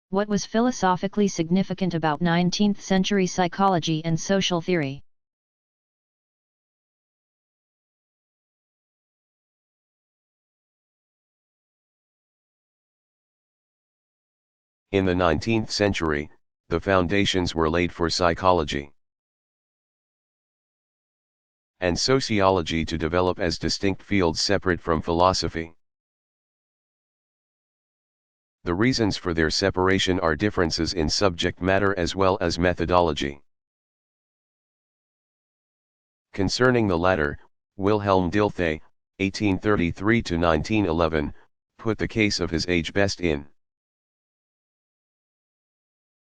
What was philosophically significant about 19th-century psychology and social theory? In the 19th century, the foundations were laid for psychology and sociology to develop as distinct fields separate from philosophy. The reasons for their separation are differences in subject matter as well as methodology. Concerning the latter, Wilhelm Dilthey, 1833–1911, put the case of his age best in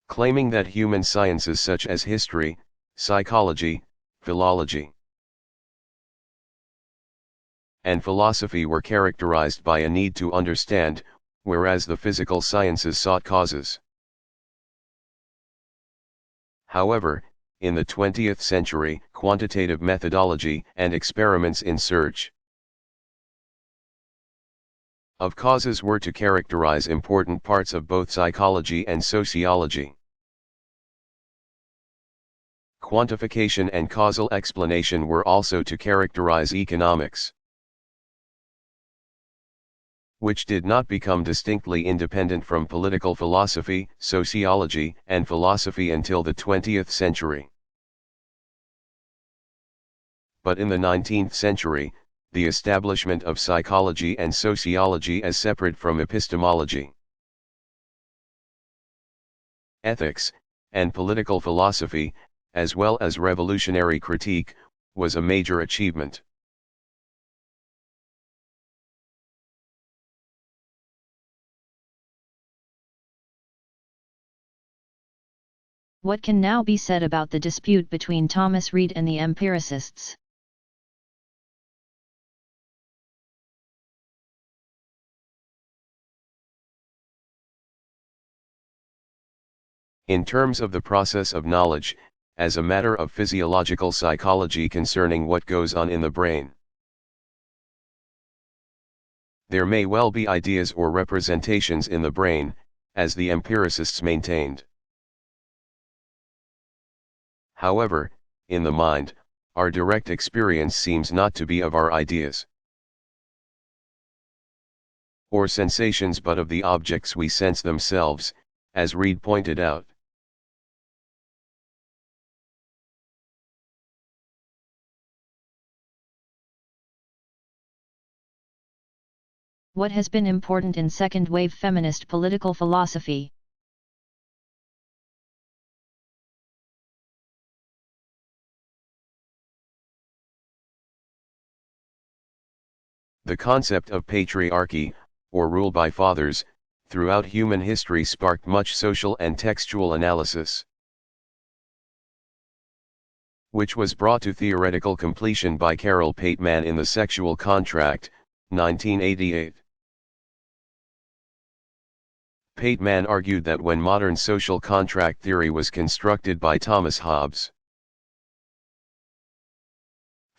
claiming that human sciences such as history, psychology, philology, and philosophy were characterized by a need to understand, whereas the physical sciences sought causes. However, in the 20th century, quantitative methodology and experiments in search of causes were to characterize important parts of both psychology and sociology. Quantification and causal explanation were also to characterize economics, which did not become distinctly independent from political philosophy, sociology, and philosophy until the 20th century. But in the 19th century, the establishment of psychology and sociology as separate from epistemology, ethics, and political philosophy, as well as revolutionary critique, was a major achievement. What can now be said about the dispute between Thomas Reid and the empiricists? In terms of the process of knowledge, as a matter of physiological psychology concerning what goes on in the brain, there may well be ideas or representations in the brain, as the empiricists maintained. However, in the mind, our direct experience seems not to be of our ideas or sensations but of the objects we sense themselves, as Reid pointed out. What has been important in second-wave feminist political philosophy? The concept of patriarchy, or rule by fathers, throughout human history sparked much social and textual analysis, which was brought to theoretical completion by Carol Pateman in The Sexual Contract, 1988. Pateman argued that when modern social contract theory was constructed by Thomas Hobbes,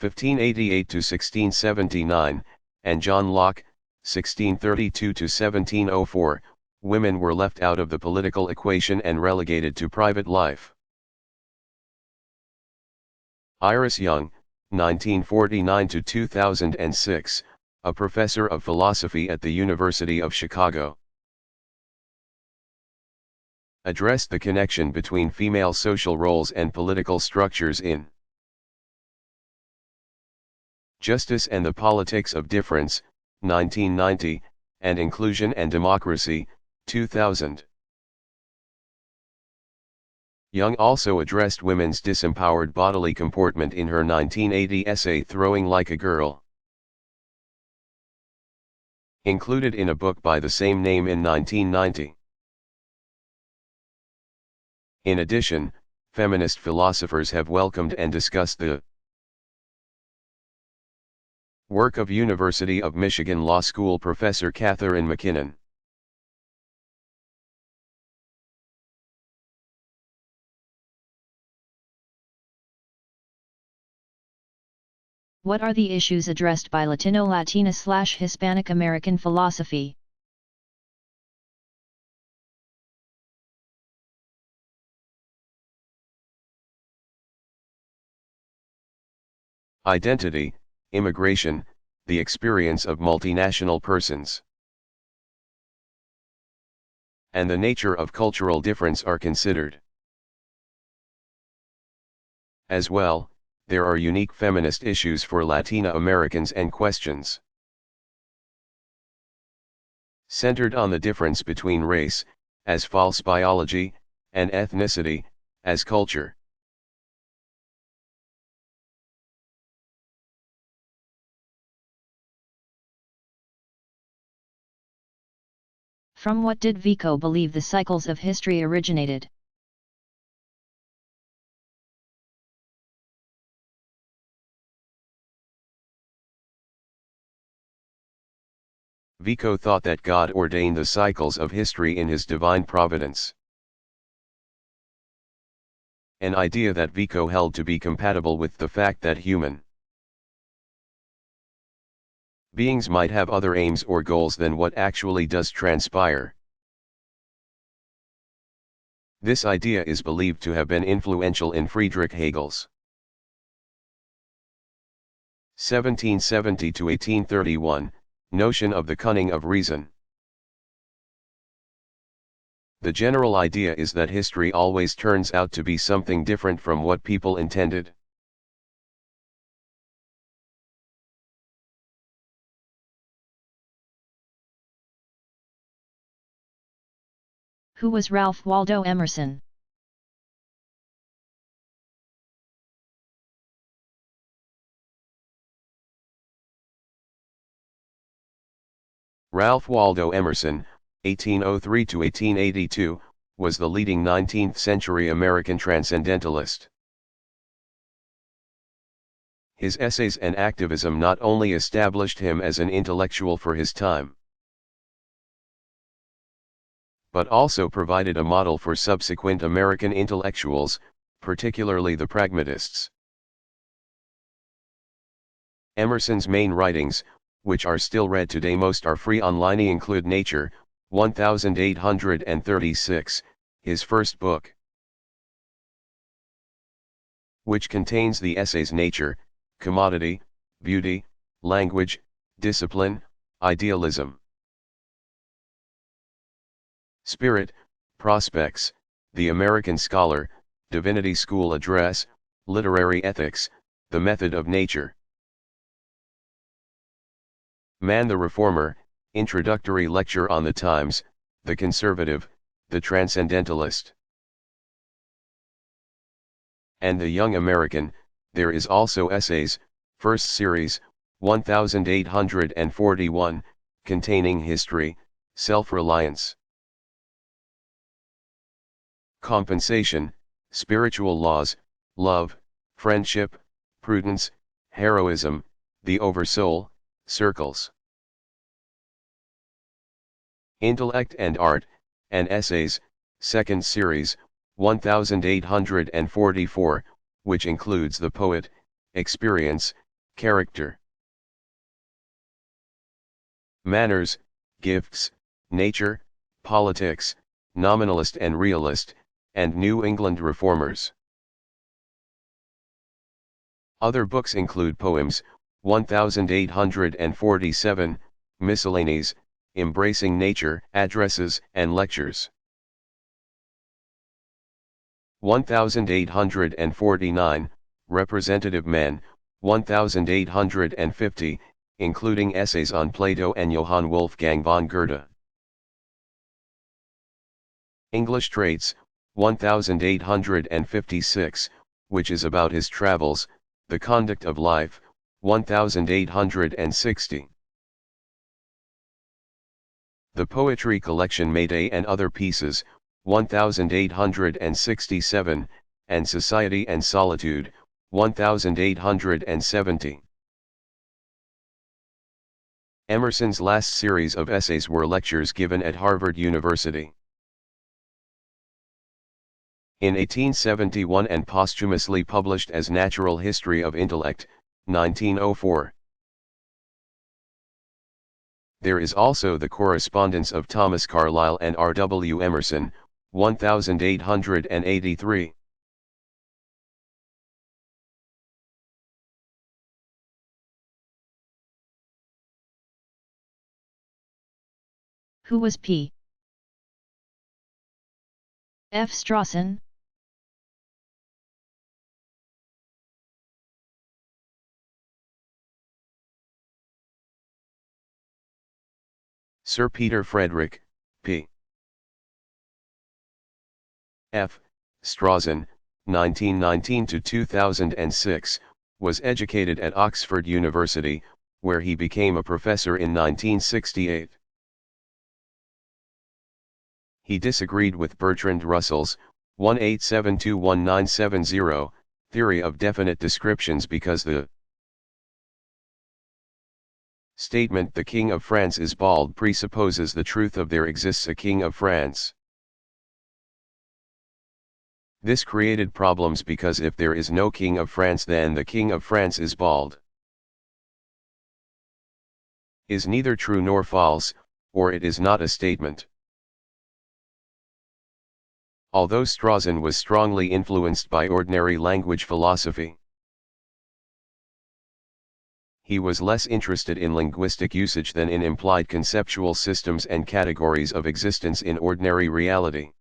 1588–1679, and John Locke, 1632–1704, women were left out of the political equation and relegated to private life. Iris Young, 1949–2006, a professor of philosophy at the University of Chicago, addressed the connection between female social roles and political structures in Justice and the Politics of Difference, 1990, and Inclusion and Democracy, 2000. Young also addressed women's disempowered bodily comportment in her 1980 essay Throwing Like a Girl, included in a book by the same name in 1990. In addition, feminist philosophers have welcomed and discussed the work of University of Michigan Law School professor Catherine McKinnon. What are the issues addressed by Latino-Latina/Hispanic American philosophy? Identity, immigration, the experience of multinational persons, and the nature of cultural difference are considered. As well, there are unique feminist issues for Latina Americans and questions centered on the difference between race, as false biology, and ethnicity, as culture. From what did Vico believe the cycles of history originated? Vico thought that God ordained the cycles of history in his divine providence. An idea that Vico held to be compatible with the fact that human beings might have other aims or goals than what actually does transpire. This idea is believed to have been influential in Friedrich Hegel's 1770 to 1831 notion of the cunning of reason. The general idea is that history always turns out to be something different from what people intended. Who was Ralph Waldo Emerson? Ralph Waldo Emerson, 1803 to 1882, was the leading 19th-century American transcendentalist. His essays and activism not only established him as an intellectual for his time, but also provided a model for subsequent American intellectuals, particularly the pragmatists. Emerson's main writings, which are still read today, most are free online, include Nature, 1836, his first book, which contains the essays Nature, Commodity, Beauty, Language, Discipline, Idealism, Spirit, Prospects, The American Scholar, Divinity School Address, Literary Ethics, The Method of Nature, Man the Reformer, Introductory Lecture on the Times, The Conservative, The Transcendentalist, and The Young American. There is also Essays, first series, 1841, containing history, self-reliance, compensation, spiritual laws, love, friendship, prudence, heroism, the oversoul, circles, intellect and art, and essays, second series, 1844, which includes the poet, experience, character, manners, gifts, nature, politics, nominalist and realist, and New England reformers. Other books include Poems, 1847, Miscellanies, Embracing Nature, Addresses and Lectures, 1849, Representative Man, 1850, including essays on Plato and Johann Wolfgang von Goethe. English Traits, 1856, which is about his travels, The Conduct of Life, 1860. The Poetry Collection Mayday and Other Pieces, 1867, and Society and Solitude, 1870. Emerson's last series of essays were lectures given at Harvard University in 1871 and posthumously published as Natural History of Intellect, 1904. There is also the correspondence of Thomas Carlyle and R. W. Emerson, 1883. Who was P. F. Strawson? Sir Peter Frederick, P. F. Strawson, 1919 to 2006, was educated at Oxford University, where he became a professor in 1968. He disagreed with Bertrand Russell's 18721970 theory of definite descriptions because the statement "the King of France is bald" presupposes the truth of there exists a King of France. This created problems because if there is no King of France, then the King of France is bald. Is neither true nor false, or it is not a statement. Although Strawson was strongly influenced by ordinary language philosophy, he was less interested in linguistic usage than in implied conceptual systems and categories of existence in ordinary reality.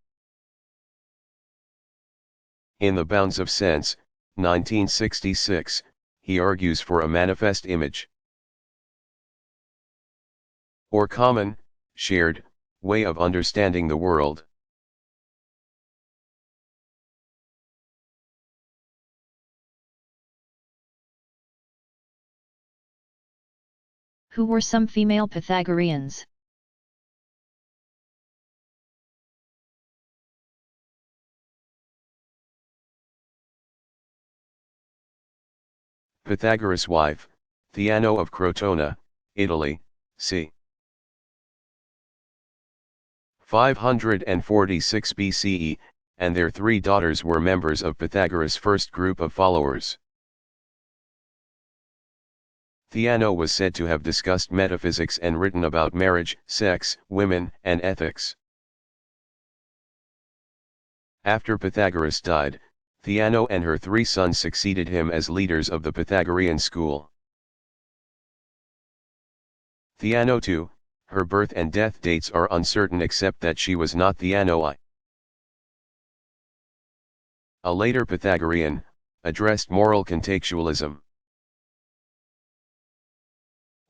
In The Bounds of Sense, 1966, he argues for a manifest image, or common, shared, way of understanding the world. Who were some female Pythagoreans? Pythagoras' wife, Theano of Crotona, Italy, c. 546 BCE, and their three daughters were members of Pythagoras' first group of followers. Theano was said to have discussed metaphysics and written about marriage, sex, women, and ethics. After Pythagoras died, Theano and her three sons succeeded him as leaders of the Pythagorean school. Theano II, her birth and death dates are uncertain except that she was not Theano I. A later Pythagorean, addressed moral contextualism,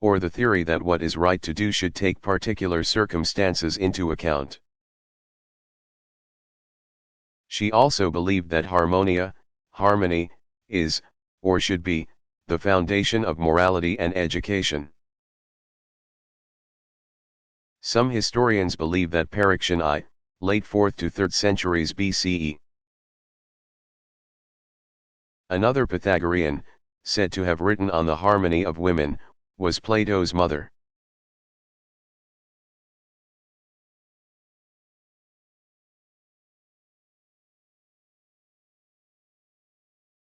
or the theory that what is right to do should take particular circumstances into account. She also believed that harmony, is, or should be, the foundation of morality and education. Some historians believe that Paraction I, late 4th to 3rd centuries BCE. Another Pythagorean, said to have written on the harmony of women, was Plato's mother.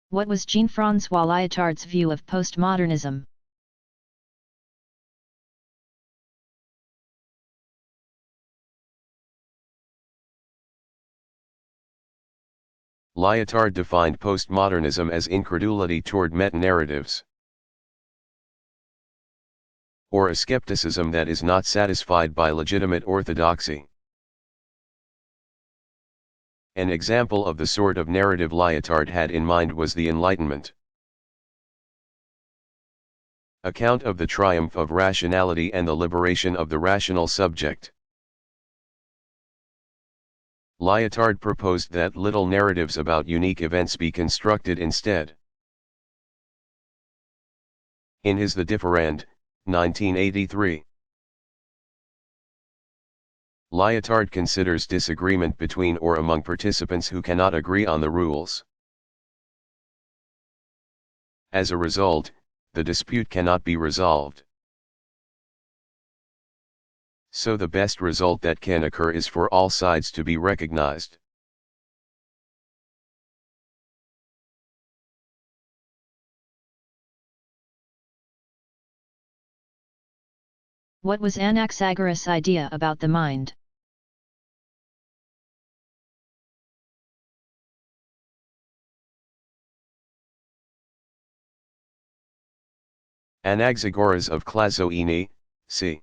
What was Jean-François Lyotard's view of postmodernism? Lyotard defined postmodernism as incredulity toward meta-narratives, or a skepticism that is not satisfied by legitimate orthodoxy. An example of the sort of narrative Lyotard had in mind was the Enlightenment account of the triumph of rationality and the liberation of the rational subject. Lyotard proposed that little narratives about unique events be constructed instead. In his The Differend, 1983. Lyotard considers disagreement between or among participants who cannot agree on the rules. As a result, the dispute cannot be resolved. So the best result that can occur is for all sides to be recognized. What was Anaxagoras' idea about the mind? Anaxagoras of Klazoini, c.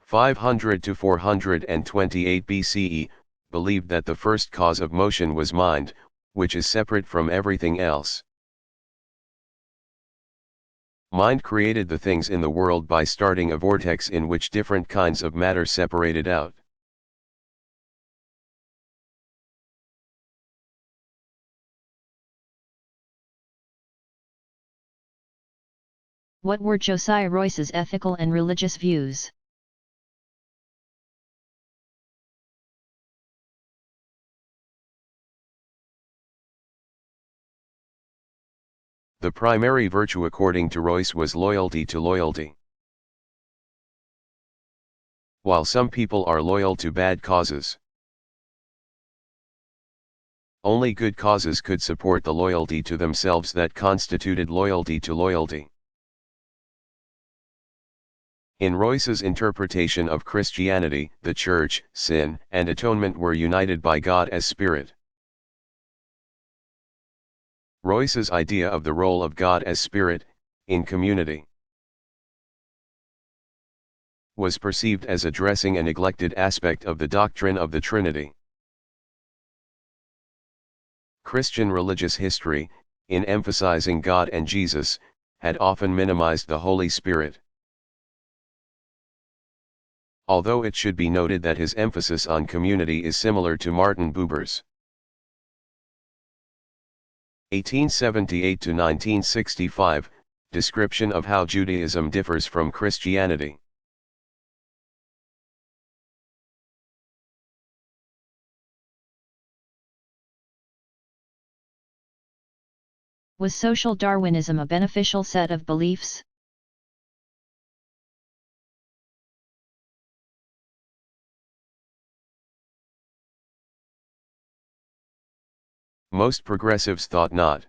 500 to 428 BCE, believed that the first cause of motion was mind, which is separate from everything else. Mind created the things in the world by starting a vortex in which different kinds of matter separated out. What were Josiah Royce's ethical and religious views? The primary virtue according to Royce was loyalty to loyalty. While some people are loyal to bad causes, only good causes could support the loyalty to themselves that constituted loyalty to loyalty. In Royce's interpretation of Christianity, the Church, sin, and atonement were united by God as Spirit. Royce's idea of the role of God as Spirit, in community, was perceived as addressing a neglected aspect of the doctrine of the Trinity. Christian religious history, in emphasizing God and Jesus, had often minimized the Holy Spirit. Although it should be noted that his emphasis on community is similar to Martin Buber's 1878 to 1965 description of how Judaism differs from Christianity. Was social Darwinism a beneficial set of beliefs? Most progressives thought not.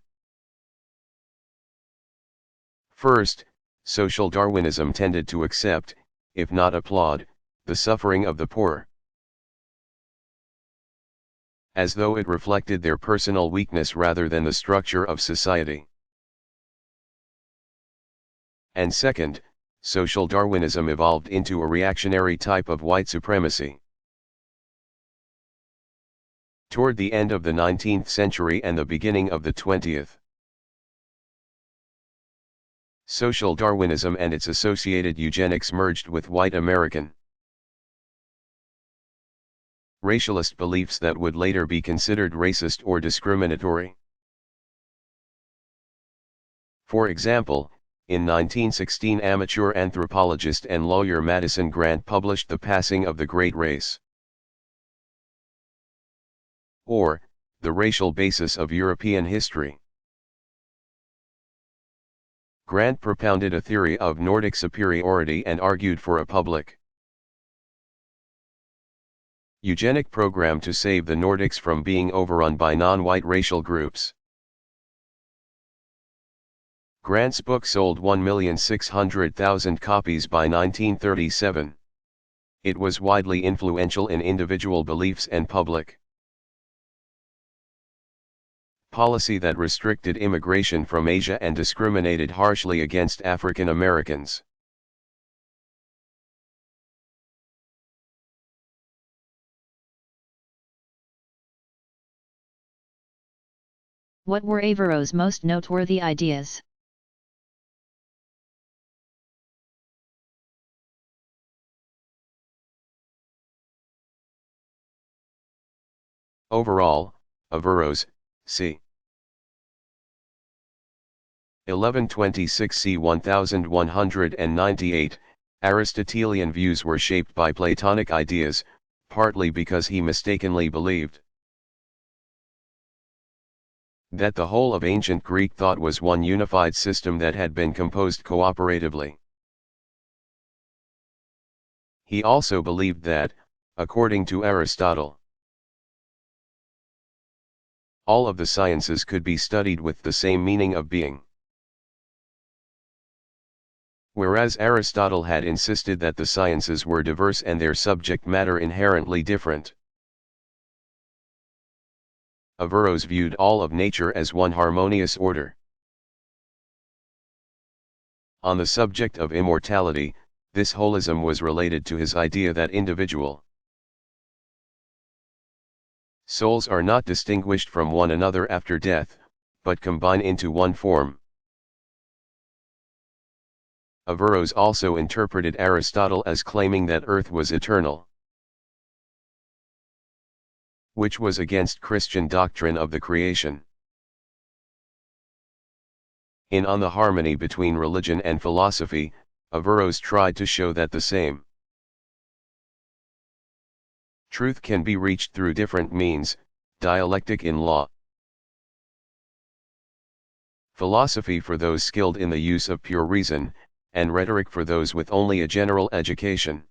First, social Darwinism tended to accept, if not applaud, the suffering of the poor, as though it reflected their personal weakness rather than the structure of society. And second, social Darwinism evolved into a reactionary type of white supremacy. Toward the end of the 19th century and the beginning of the 20th, social Darwinism and its associated eugenics merged with white American racialist beliefs that would later be considered racist or discriminatory. For example, in 1916 amateur anthropologist and lawyer Madison Grant published The Passing of the Great Race, or, The Racial Basis of European History. Grant propounded a theory of Nordic superiority and argued for a public eugenic program to save the Nordics from being overrun by non-white racial groups. Grant's book sold 1,600,000 copies by 1937. It was widely influential in individual beliefs and public policy that restricted immigration from Asia and discriminated harshly against African Americans. What were Averroes' most noteworthy ideas? Overall, Averroes, c. 1126 c. 1198, Aristotelian views were shaped by Platonic ideas, partly because he mistakenly believed that the whole of ancient Greek thought was one unified system that had been composed cooperatively. He also believed that, according to Aristotle, all of the sciences could be studied with the same meaning of being. Whereas Aristotle had insisted that the sciences were diverse and their subject matter inherently different. Averroes viewed all of nature as one harmonious order. On the subject of immortality, This holism was related to his idea that individual souls are not distinguished from one another after death, but combine into one form. Averroes also interpreted Aristotle as claiming that earth was eternal, which was against Christian doctrine of the creation. On the harmony between religion and philosophy, Averroes tried to show that the same truth can be reached through different means, dialectic in law. Philosophy for those skilled in the use of pure reason, and rhetoric for those with only a general education.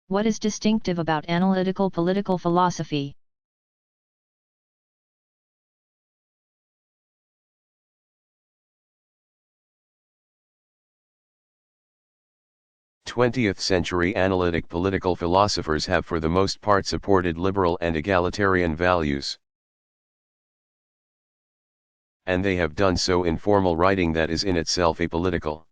What is distinctive about analytical political philosophy? Twentieth-century analytic political philosophers have for the most part supported liberal and egalitarian values. And they have done so in formal writing that is in itself apolitical.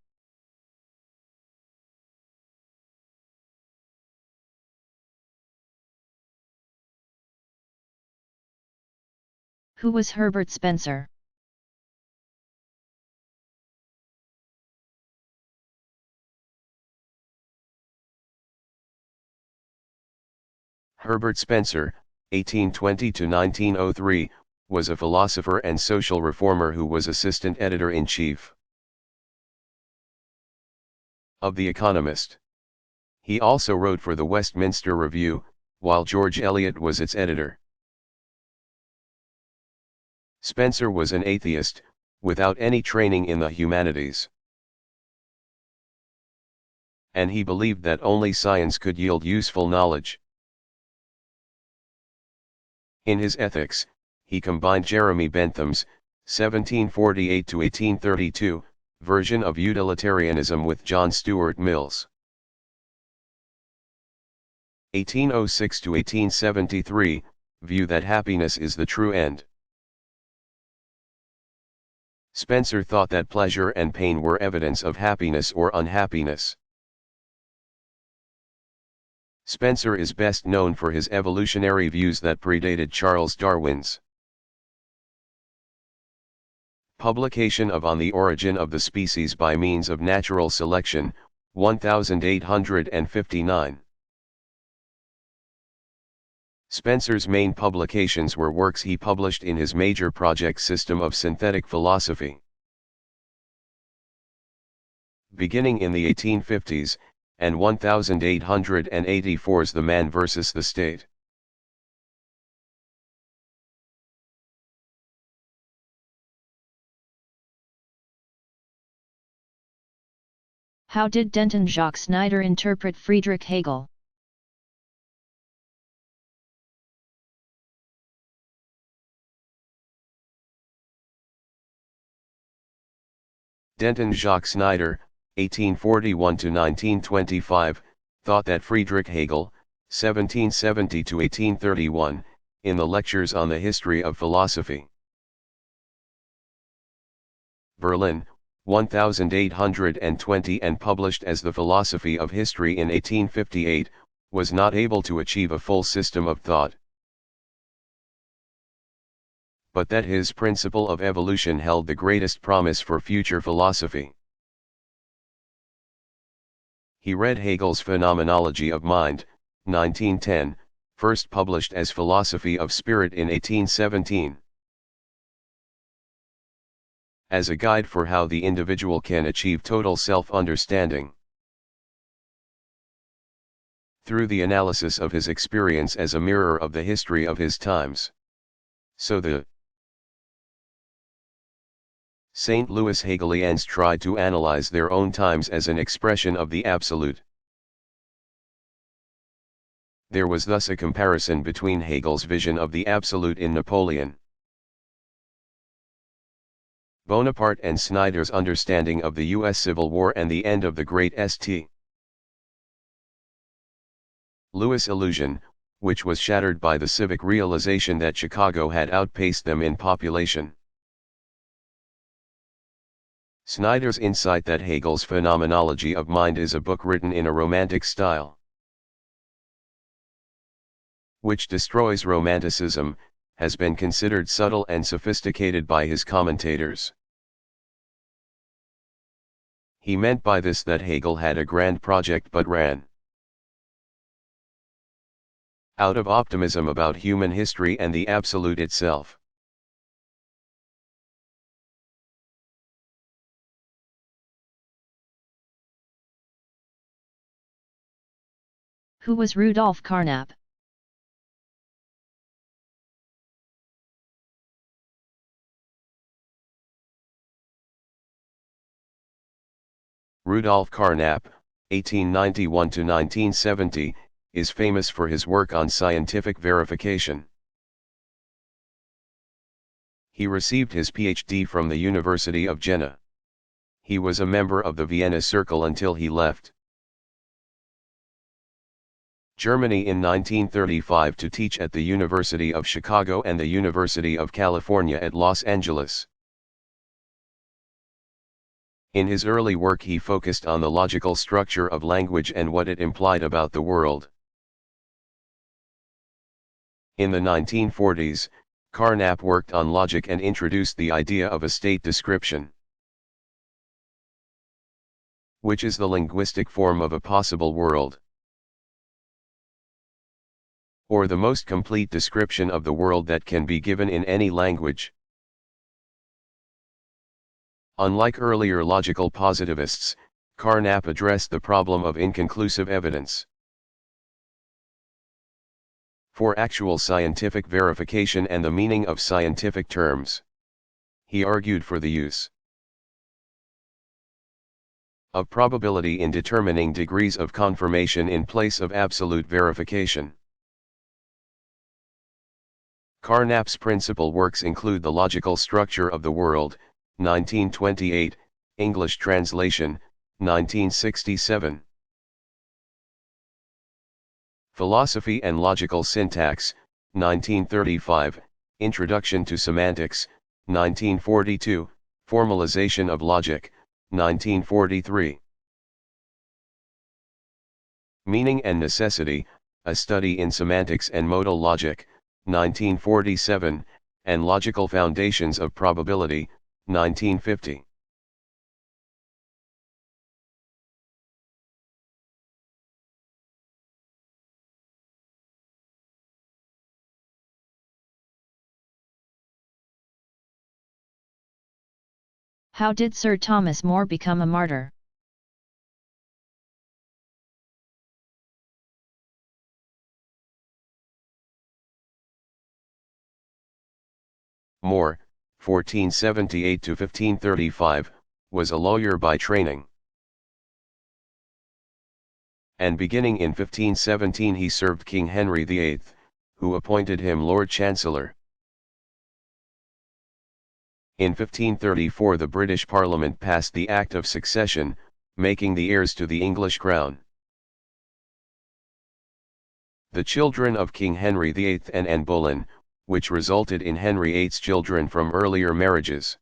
Who was Herbert Spencer? Herbert Spencer, 1820–1903, was a philosopher and social reformer who was assistant editor-in-chief of The Economist. He also wrote for the Westminster Review, while George Eliot was its editor. Spencer was an atheist, without any training in the humanities. And he believed that only science could yield useful knowledge. In his Ethics, he combined Jeremy Bentham's, 1748–1832, version of utilitarianism with John Stuart Mill's 1806–1873, view that happiness is the true end. Spencer thought that pleasure and pain were evidence of happiness or unhappiness. Spencer is best known for his evolutionary views that predated Charles Darwin's publication of On the Origin of the Species by Means of Natural Selection, 1859. Spencer's main publications were works he published in his major project System of Synthetic Philosophy. Beginning in the 1850s, and 1884's The Man versus the State. How did Denton Jacques Snyder interpret Friedrich Hegel? Denton Jacques Snyder, 1841–1925, thought that Friedrich Hegel, 1770–1831, in the Lectures on the History of Philosophy, Berlin, 1820, and published as The Philosophy of History in 1858, was not able to achieve a full system of thought, but that his principle of evolution held the greatest promise for future philosophy. He read Hegel's Phenomenology of Mind, 1910, first published as Philosophy of Spirit in 1817. As a guide for how the individual can achieve total self-understanding. Through the analysis of his experience as a mirror of the history of his times. So the St. Louis Hegelians tried to analyze their own times as an expression of the absolute. There was thus a comparison between Hegel's vision of the absolute in Napoleon Bonaparte and Snyder's understanding of the U.S. Civil War and the end of the Great St. Louis illusion, which was shattered by the civic realization that Chicago had outpaced them in population. Snyder's insight that Hegel's Phenomenology of Mind is a book written in a romantic style, which destroys romanticism, has been considered subtle and sophisticated by his commentators. He meant by this that Hegel had a grand project but ran out of optimism about human history and the absolute itself. Who was Rudolf Carnap? Rudolf Carnap, 1891–1970, is famous for his work on scientific verification. He received his PhD from the University of Jena. He was a member of the Vienna Circle until he left Germany in 1935 to teach at the University of Chicago and the University of California at Los Angeles. In his early work he focused on the logical structure of language and what it implied about the world. In the 1940s, Carnap worked on logic and introduced the idea of a state description, which is the linguistic form of a possible world, or the most complete description of the world that can be given in any language. Unlike earlier logical positivists, Carnap addressed the problem of inconclusive evidence. For actual scientific verification and the meaning of scientific terms, he argued for the use of probability in determining degrees of confirmation in place of absolute verification. Carnap's principal works include The Logical Structure of the World, 1928, English translation, 1967. Philosophy and Logical Syntax, 1935, Introduction to Semantics, 1942, Formalization of Logic, 1943. Meaning and Necessity, A Study in Semantics and Modal Logic, 1947, and Logical Foundations of Probability, 1950. How did Sir Thomas More become a martyr? More, 1478–1535, was a lawyer by training, and beginning in 1517 he served King Henry VIII, who appointed him Lord Chancellor. In 1534 the British Parliament passed the Act of Succession, making the heirs to the English crown the children of King Henry VIII and Anne Boleyn, which resulted in Henry VIII's children from earlier marriages,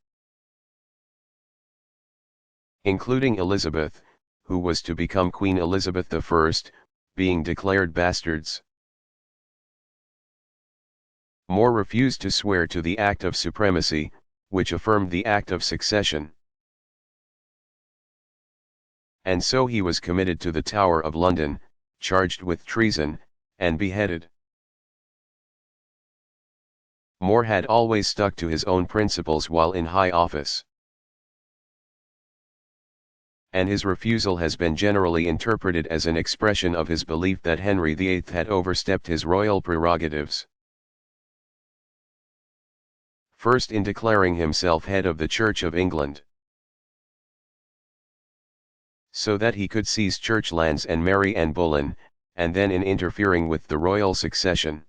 including Elizabeth, who was to become Queen Elizabeth I, being declared bastards. More refused to swear to the Act of Supremacy, which affirmed the Act of Succession, and so he was committed to the Tower of London, charged with treason, and beheaded. More had always stuck to his own principles while in high office, and his refusal has been generally interpreted as an expression of his belief that Henry VIII had overstepped his royal prerogatives. First in declaring himself head of the Church of England, so that he could seize church lands and marry Anne Boleyn, and then in interfering with the royal succession.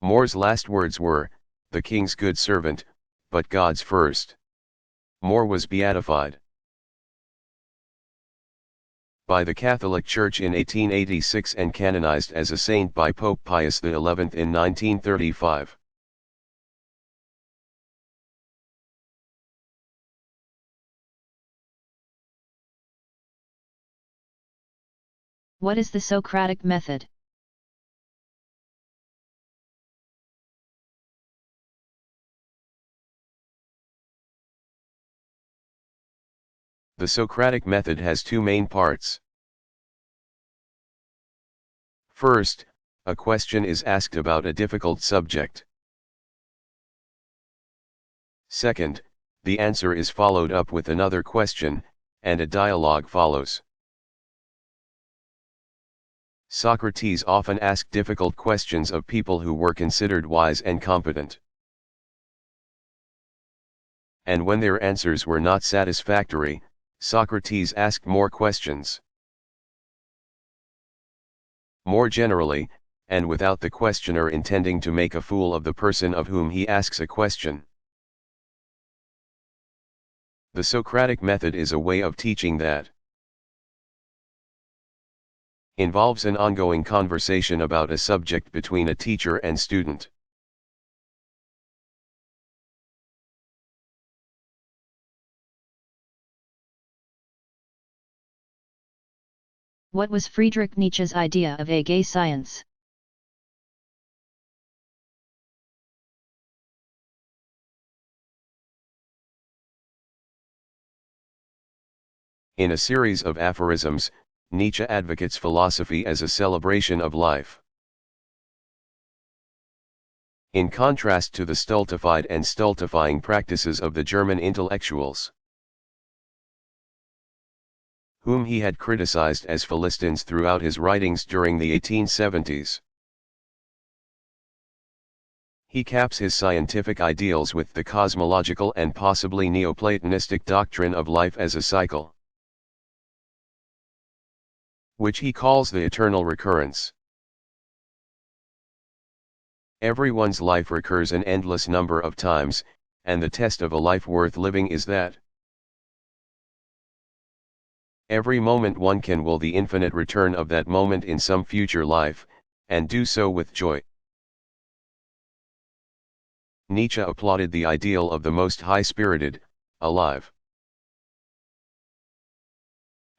More's last words were, "The king's good servant, but God's first." More was beatified by the Catholic Church in 1886 and canonized as a saint by Pope Pius XI in 1935. What is the Socratic method? The Socratic method has two main parts. First, a question is asked about a difficult subject. Second, the answer is followed up with another question, and a dialogue follows. Socrates often asked difficult questions of people who were considered wise and competent. And when their answers were not satisfactory, Socrates asked more questions. More generally, and without the questioner intending to make a fool of the person of whom he asks a question. The Socratic method is a way of teaching that involves an ongoing conversation about a subject between a teacher and student. What was Friedrich Nietzsche's idea of a gay science? In a series of aphorisms, Nietzsche advocates philosophy as a celebration of life. In contrast to the stultified and stultifying practices of the German intellectuals, whom he had criticized as Philistines throughout his writings during the 1870s. He caps his scientific ideals with the cosmological and possibly Neoplatonistic doctrine of life as a cycle, which he calls the eternal recurrence. Everyone's life recurs an endless number of times, and the test of a life worth living is that every moment one can will the infinite return of that moment in some future life, and do so with joy. Nietzsche applauded the ideal of the most high-spirited, alive,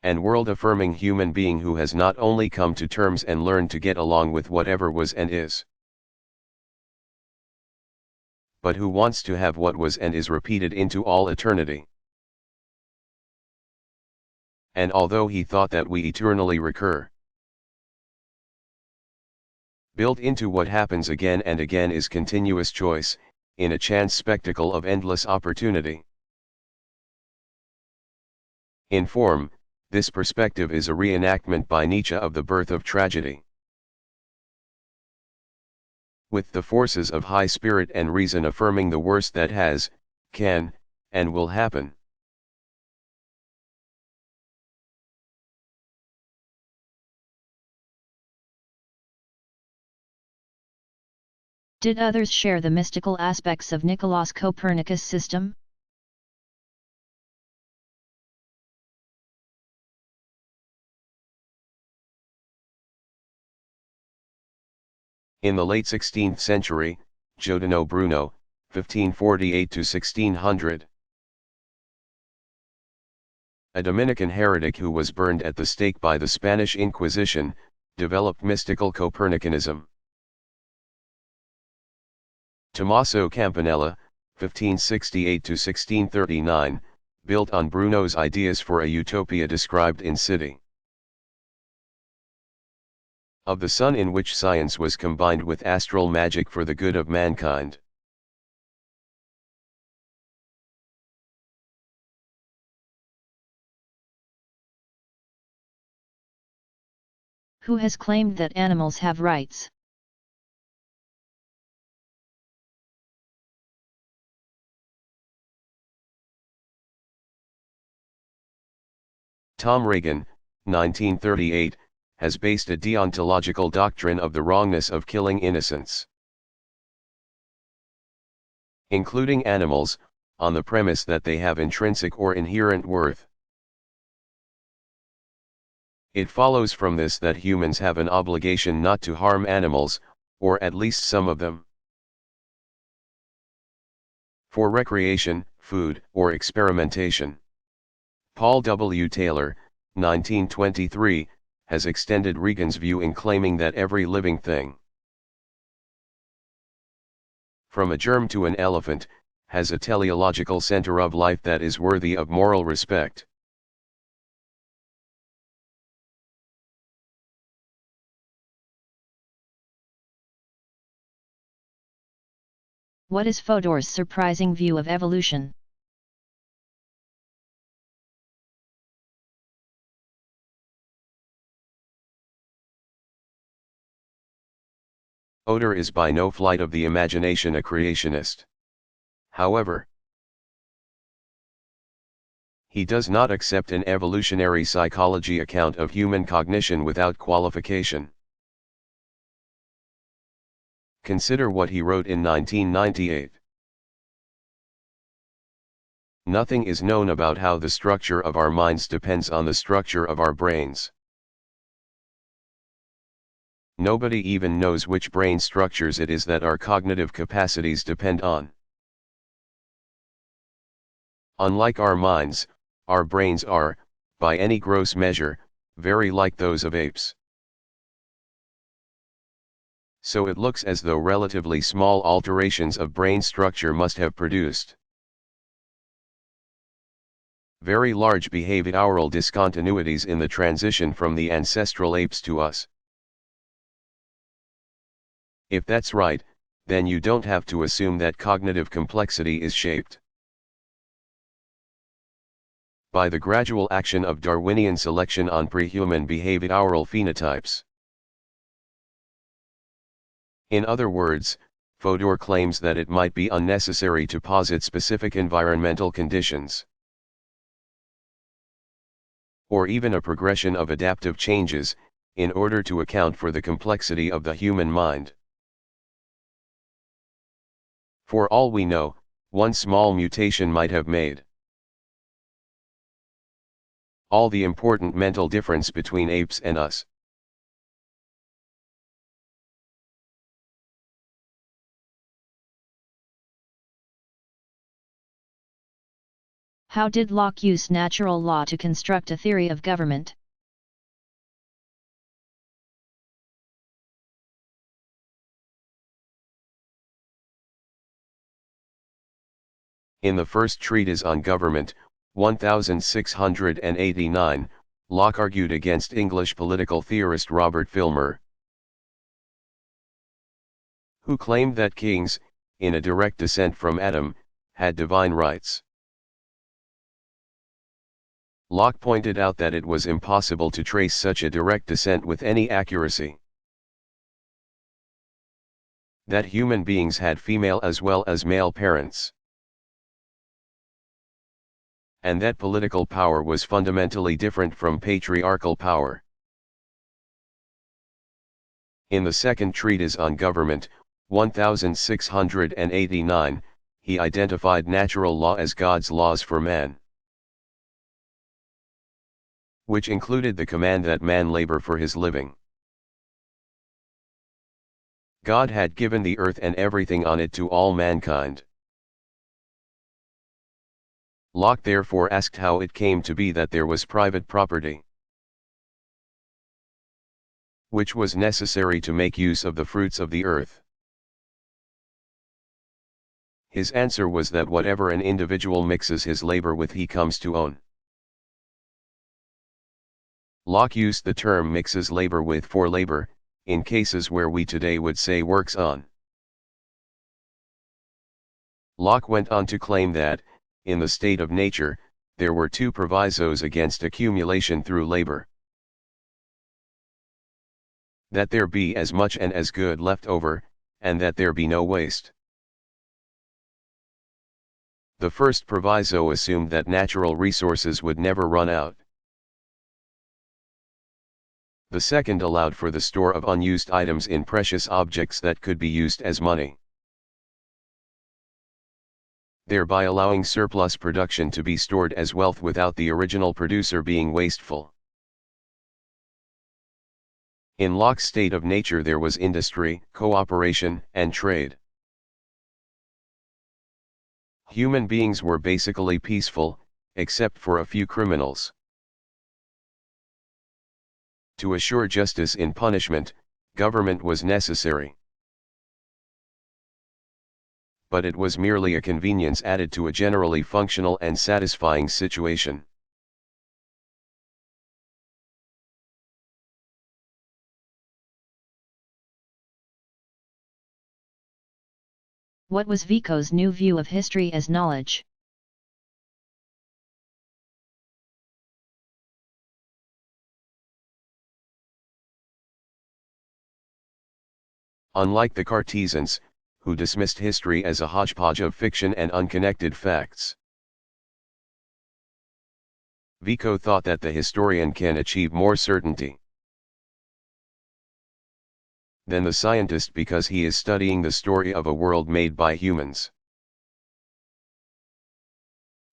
and world-affirming human being who has not only come to terms and learned to get along with whatever was and is, but who wants to have what was and is repeated into all eternity. And although he thought that we eternally recur, built into what happens again and again is continuous choice, in a chance spectacle of endless opportunity. In form, this perspective is a reenactment by Nietzsche of the birth of tragedy, with the forces of high spirit and reason affirming the worst that has, can, and will happen. Did others share the mystical aspects of Nicolaus Copernicus' system? In the late 16th century, Giordano Bruno, 1548–1600, a Dominican heretic who was burned at the stake by the Spanish Inquisition, developed mystical Copernicanism. Tommaso Campanella, 1568–1639, built on Bruno's ideas for a utopia described in City of the Sun, in which science was combined with astral magic for the good of mankind. Who has claimed that animals have rights? Tom Reagan, 1938, has based a deontological doctrine of the wrongness of killing innocents, including animals, on the premise that they have intrinsic or inherent worth. It follows from this that humans have an obligation not to harm animals, or at least some of them, for recreation, food, or experimentation. Paul W. Taylor, 1923, has extended Regan's view in claiming that every living thing, from a germ to an elephant, has a teleological center of life that is worthy of moral respect. What is Fodor's surprising view of evolution? Fodor is by no flight of the imagination a creationist. However, he does not accept an evolutionary psychology account of human cognition without qualification. Consider what he wrote in 1998. Nothing is known about how the structure of our minds depends on the structure of our brains. Nobody even knows which brain structures it is that our cognitive capacities depend on. Unlike our minds, our brains are, by any gross measure, very like those of apes. So it looks as though relatively small alterations of brain structure must have produced very large behavioral discontinuities in the transition from the ancestral apes to us. If that's right, then you don't have to assume that cognitive complexity is shaped by the gradual action of Darwinian selection on pre-human behavioral phenotypes. In other words, Fodor claims that it might be unnecessary to posit specific environmental conditions, or even a progression of adaptive changes, in order to account for the complexity of the human mind. For all we know, one small mutation might have made all the important mental difference between apes and us. How did Locke use natural law to construct a theory of government? In the first treatise on government, 1689, Locke argued against English political theorist Robert Filmer, who claimed that kings, in a direct descent from Adam, had divine rights. Locke pointed out that it was impossible to trace such a direct descent with any accuracy, that human beings had female as well as male parents, and that political power was fundamentally different from patriarchal power. In the second treatise on government, 1689, he identified natural law as God's laws for man, which included the command that man labor for his living. God had given the earth and everything on it to all mankind. Locke therefore asked how it came to be that there was private property, which was necessary to make use of the fruits of the earth. His answer was that whatever an individual mixes his labor with he comes to own. Locke used the term mixes labor with for labor, in cases where we today would say works on. Locke went on to claim that, in the state of nature, there were two provisos against accumulation through labor: that there be as much and as good left over, and that there be no waste. The first proviso assumed that natural resources would never run out. The second allowed for the store of unused items in precious objects that could be used as money, thereby allowing surplus production to be stored as wealth without the original producer being wasteful. In Locke's state of nature there was industry, cooperation, and trade. Human beings were basically peaceful, except for a few criminals. To assure justice in punishment, government was necessary. But it was merely a convenience added to a generally functional and satisfying situation. What was Vico's new view of history as knowledge? Unlike the Cartesians, who dismissed history as a hodgepodge of fiction and unconnected facts, Vico thought that the historian can achieve more certainty than the scientist because he is studying the story of a world made by humans.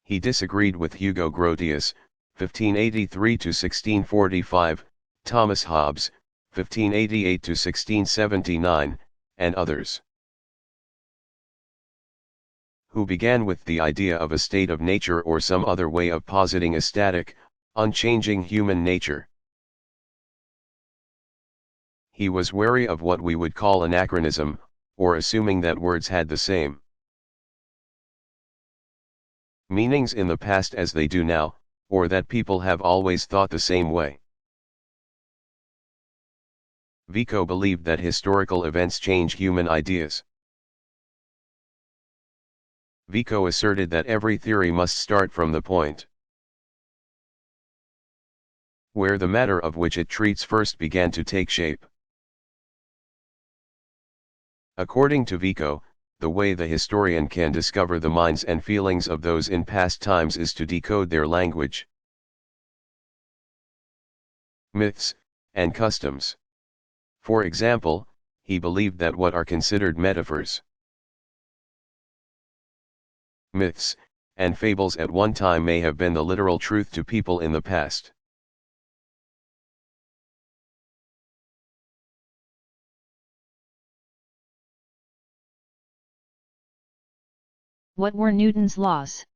He disagreed with Hugo Grotius, 1583–1645, Thomas Hobbes, 1588–1679, and others, who began with the idea of a state of nature or some other way of positing a static, unchanging human nature. He was wary of what we would call anachronism, or assuming that words had the same meanings in the past as they do now, or that people have always thought the same way. Vico believed that historical events change human ideas. Vico asserted that every theory must start from the point where the matter of which it treats first began to take shape. According to Vico, the way the historian can discover the minds and feelings of those in past times is to decode their language, myths, and customs. For example, he believed that what are considered metaphors, myths, and fables at one time may have been the literal truth to people in the past. What were Newton's laws?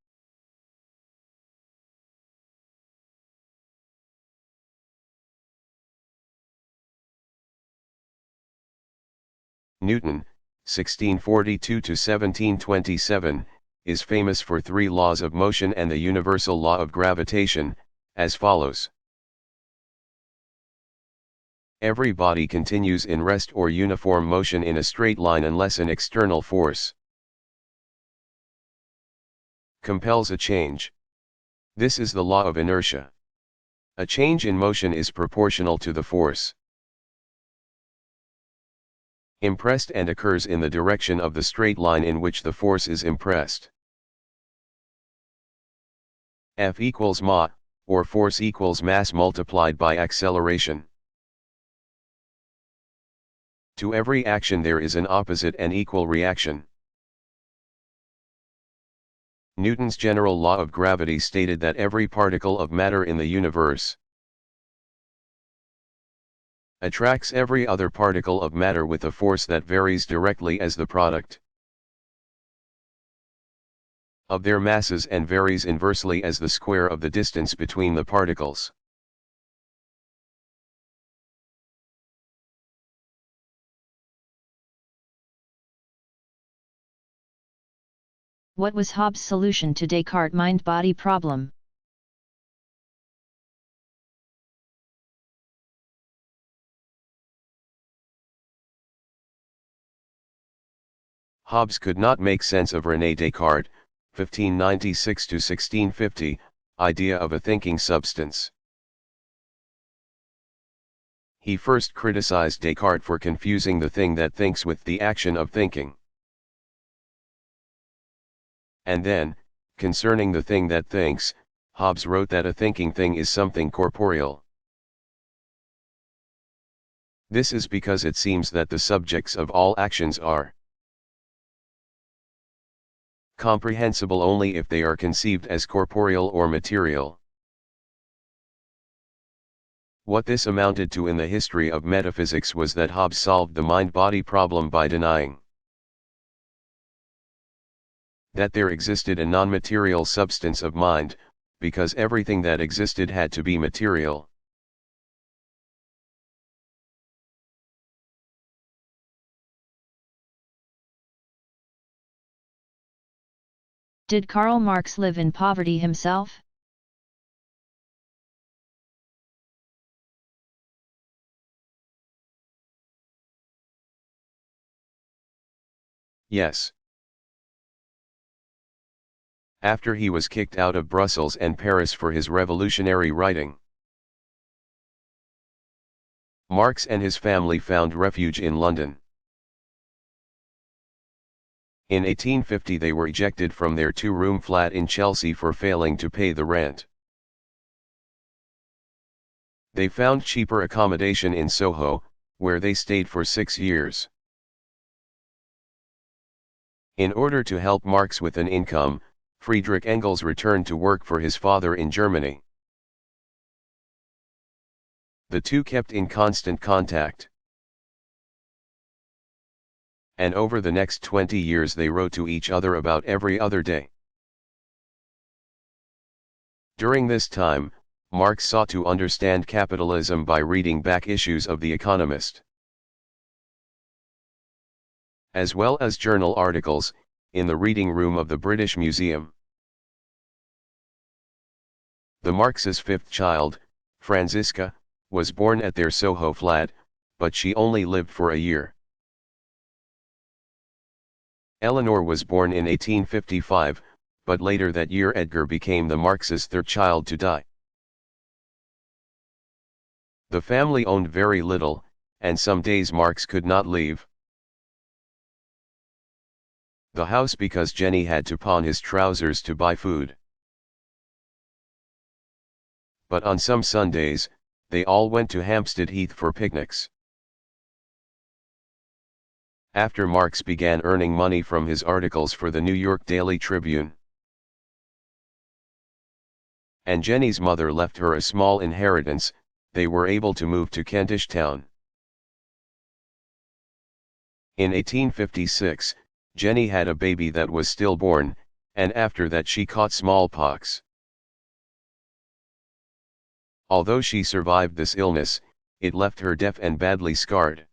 Newton, 1642–1727, is famous for three laws of motion and the universal law of gravitation, as follows. Every body continues in rest or uniform motion in a straight line unless an external force compels a change. This is the law of inertia. A change in motion is proportional to the force impressed and occurs in the direction of the straight line in which the force is impressed. F equals ma, or force equals mass multiplied by acceleration. To every action there is an opposite and equal reaction. Newton's general law of gravity stated that every particle of matter in the universe attracts every other particle of matter with a force that varies directly as the product of their masses and varies inversely as the square of the distance between the particles. What was Hobbes' solution to Descartes' mind-body problem? Hobbes could not make sense of René Descartes' 1596–1650 idea of a thinking substance. He first criticized Descartes for confusing the thing that thinks with the action of thinking. And then, concerning the thing that thinks, Hobbes wrote that a thinking thing is something corporeal. This is because it seems that the subjects of all actions are comprehensible only if they are conceived as corporeal or material. What this amounted to in the history of metaphysics was that Hobbes solved the mind-body problem by denying that there existed a non-material substance of mind, because everything that existed had to be material. Did Karl Marx live in poverty himself? Yes. After he was kicked out of Brussels and Paris for his revolutionary writing, Marx and his family found refuge in London. In 1850 they were ejected from their two-room flat in Chelsea for failing to pay the rent. They found cheaper accommodation in Soho, where they stayed for 6 years. In order to help Marx with an income, Friedrich Engels returned to work for his father in Germany. The two kept in constant contact, and over the next 20 years they wrote to each other about every other day. During this time, Marx sought to understand capitalism by reading back issues of The Economist, as well as journal articles, in the reading room of the British Museum. The Marx's fifth child, Franziska, was born at their Soho flat, but she only lived for a year. Eleanor was born in 1855, but later that year Edgar became the Marx's third child to die. The family owned very little, and some days Marx could not leave the house because Jenny had to pawn his trousers to buy food. But on some Sundays, they all went to Hampstead Heath for picnics. After Marx began earning money from his articles for the New York Daily Tribune, and Jenny's mother left her a small inheritance, they were able to move to Kentish Town. In 1856, Jenny had a baby that was stillborn, and after that she caught smallpox. Although she survived this illness, it left her deaf and badly scarred.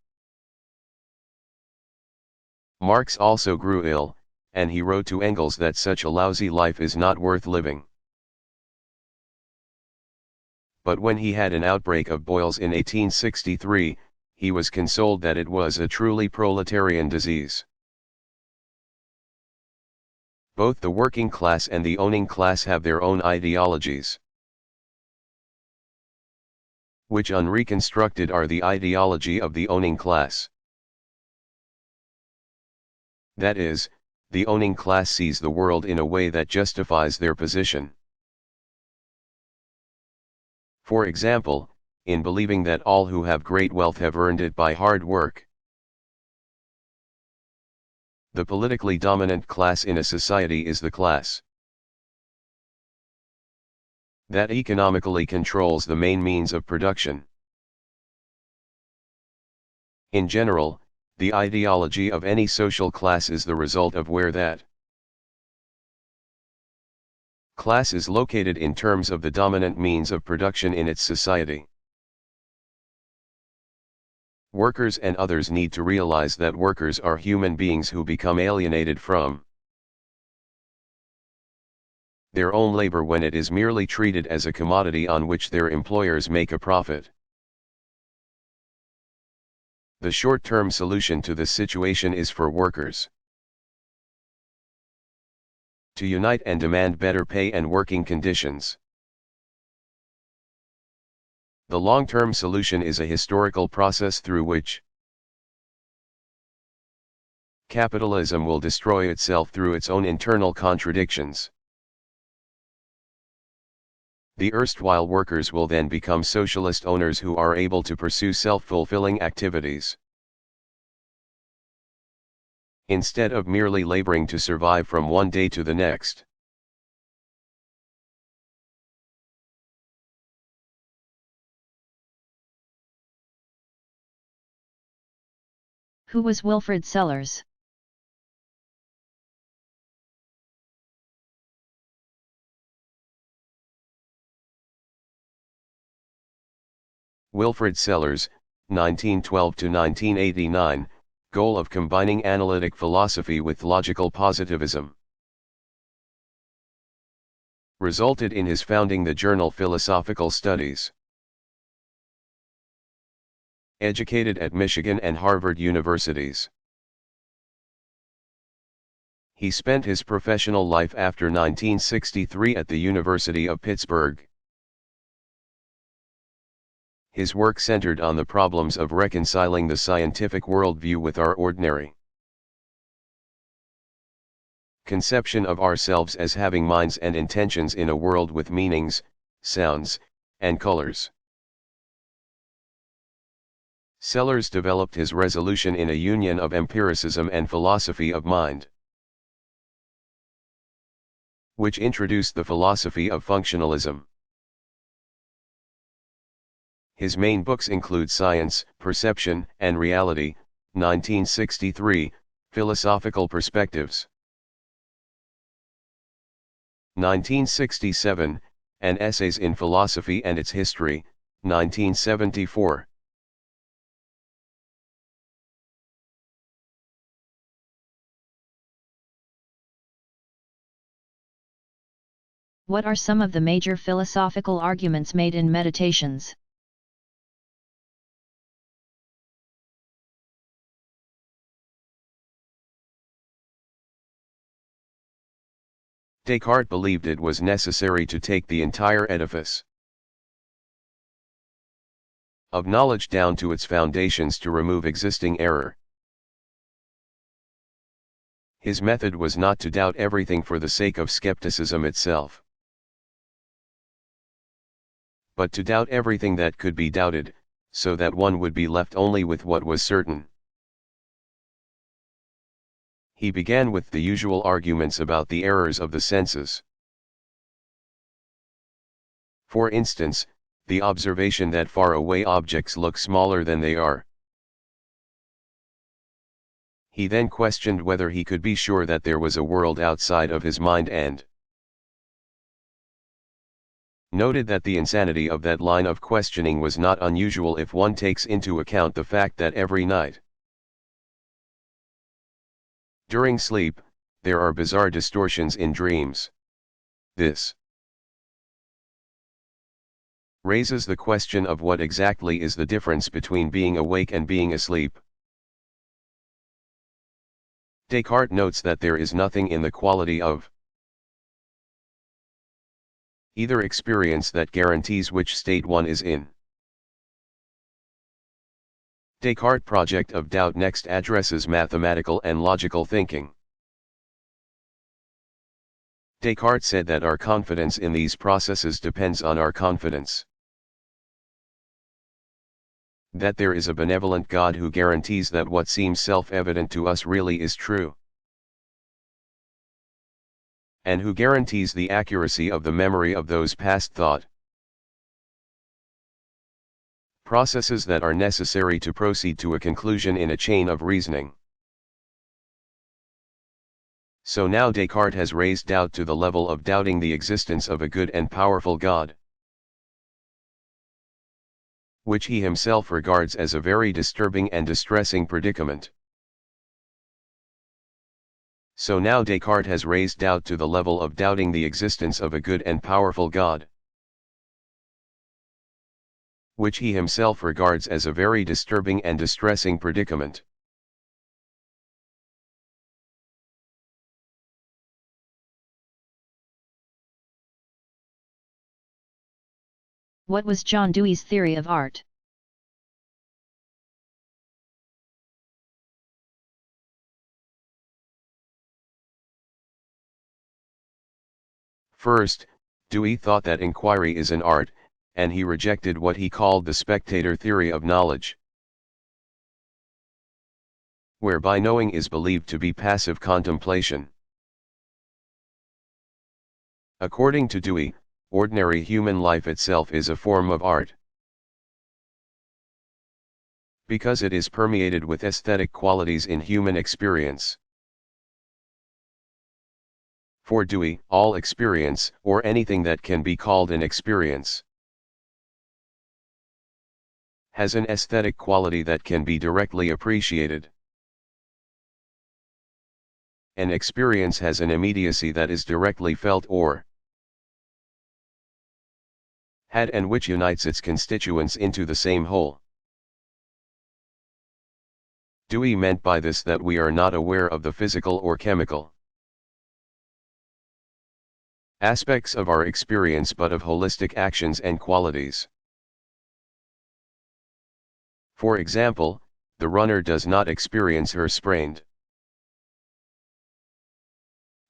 Marx also grew ill, and he wrote to Engels that such a lousy life is not worth living. But when he had an outbreak of boils in 1863, he was consoled that it was a truly proletarian disease. Both the working class and the owning class have their own ideologies, which unreconstructed are the ideology of the owning class. That is, the owning class sees the world in a way that justifies their position. For example, in believing that all who have great wealth have earned it by hard work. The politically dominant class in a society is the class that economically controls the main means of production. In general, the ideology of any social class is the result of where that class is located in terms of the dominant means of production in its society. Workers and others need to realize that workers are human beings who become alienated from their own labor when it is merely treated as a commodity on which their employers make a profit. The short-term solution to this situation is for workers to unite and demand better pay and working conditions. The long-term solution is a historical process through which capitalism will destroy itself through its own internal contradictions. The erstwhile workers will then become socialist owners who are able to pursue self-fulfilling activities, instead of merely laboring to survive from one day to the next. Who was Wilfrid Sellars? Wilfrid Sellars, 1912 to 1989, goal of combining analytic philosophy with logical positivism. Resulted in his founding the journal Philosophical Studies. Educated at Michigan and Harvard universities. He spent his professional life after 1963 at the University of Pittsburgh. His work centered on the problems of reconciling the scientific worldview with our ordinary conception of ourselves as having minds and intentions in a world with meanings, sounds, and colors. Sellars developed his resolution in a union of empiricism and philosophy of mind, which introduced the philosophy of functionalism. His main books include Science, Perception, and Reality, 1963, Philosophical Perspectives, 1967, and Essays in Philosophy and Its History, 1974. What are some of the major philosophical arguments made in Meditations? Descartes believed it was necessary to take the entire edifice of knowledge down to its foundations to remove existing error. His method was not to doubt everything for the sake of skepticism itself, but to doubt everything that could be doubted, so that one would be left only with what was certain. He began with the usual arguments about the errors of the senses. For instance, the observation that far-away objects look smaller than they are. He then questioned whether he could be sure that there was a world outside of his mind and noted that the insanity of that line of questioning was not unusual if one takes into account the fact that every night, during sleep, there are bizarre distortions in dreams. This raises the question of what exactly is the difference between being awake and being asleep. Descartes notes that there is nothing in the quality of either experience that guarantees which state one is in. Descartes' project of doubt next addresses mathematical and logical thinking. Descartes said that our confidence in these processes depends on our confidence that there is a benevolent God who guarantees that what seems self-evident to us really is true, and who guarantees the accuracy of the memory of those past thought processes that are necessary to proceed to a conclusion in a chain of reasoning. So now Descartes has raised doubt to the level of doubting the existence of a good and powerful God, which he himself regards as a very disturbing and distressing predicament. So now Descartes has raised doubt to the level of doubting the existence of a good and powerful God, which he himself regards as a very disturbing and distressing predicament. What was John Dewey's theory of art? First, Dewey thought that inquiry is an art, and he rejected what he called the spectator theory of knowledge, whereby knowing is believed to be passive contemplation. According to Dewey, ordinary human life itself is a form of art. Because it is permeated with aesthetic qualities in human experience. For Dewey, all experience, or anything that can be called an experience, has an aesthetic quality that can be directly appreciated. An experience has an immediacy that is directly felt or had, and which unites its constituents into the same whole. Dewey meant by this that we are not aware of the physical or chemical aspects of our experience, but of holistic actions and qualities. For example, the runner does not experience her sprained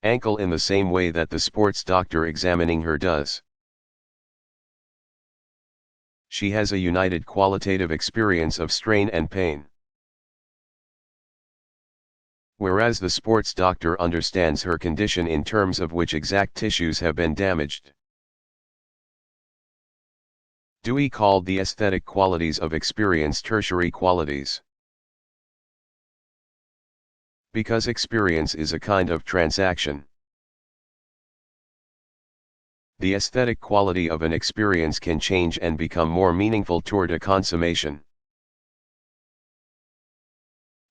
ankle in the same way that the sports doctor examining her does. She has a united qualitative experience of strain and pain, whereas the sports doctor understands her condition in terms of which exact tissues have been damaged. Dewey called the aesthetic qualities of experience tertiary qualities, because experience is a kind of transaction. The aesthetic quality of an experience can change and become more meaningful toward a consummation.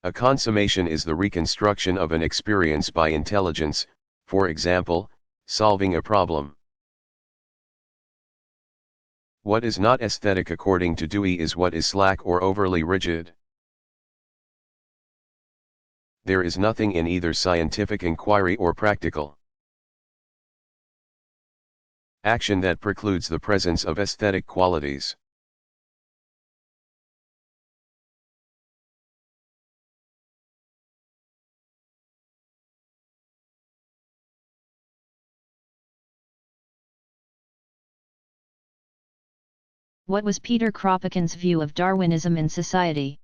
A consummation is the reconstruction of an experience by intelligence, for example, solving a problem. What is not aesthetic according to Dewey is what is slack or overly rigid. There is nothing in either scientific inquiry or practical action that precludes the presence of aesthetic qualities. What was Peter Kropotkin's view of Darwinism in society?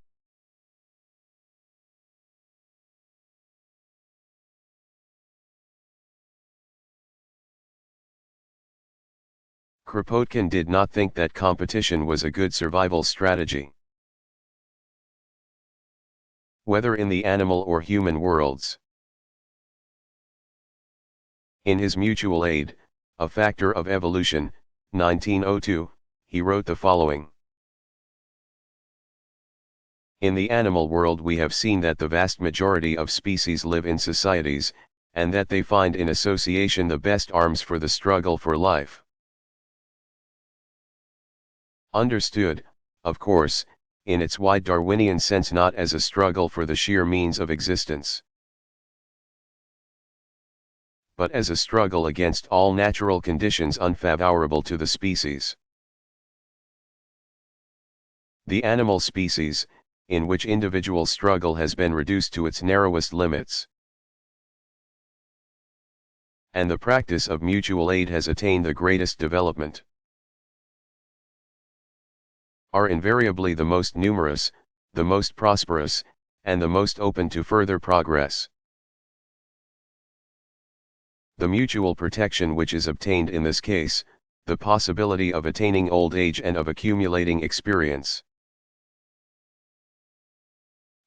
Kropotkin did not think that competition was a good survival strategy, whether in the animal or human worlds. In his Mutual Aid, A Factor of Evolution, 1902, he wrote the following. In the animal world we have seen that the vast majority of species live in societies, and that they find in association the best arms for the struggle for life. Understood, of course, in its wide Darwinian sense, not as a struggle for the sheer means of existence, but as a struggle against all natural conditions unfavorable to the species. The animal species, in which individual struggle has been reduced to its narrowest limits, and the practice of mutual aid has attained the greatest development, are invariably the most numerous, the most prosperous, and the most open to further progress. The mutual protection which is obtained in this case, the possibility of attaining old age and of accumulating experience,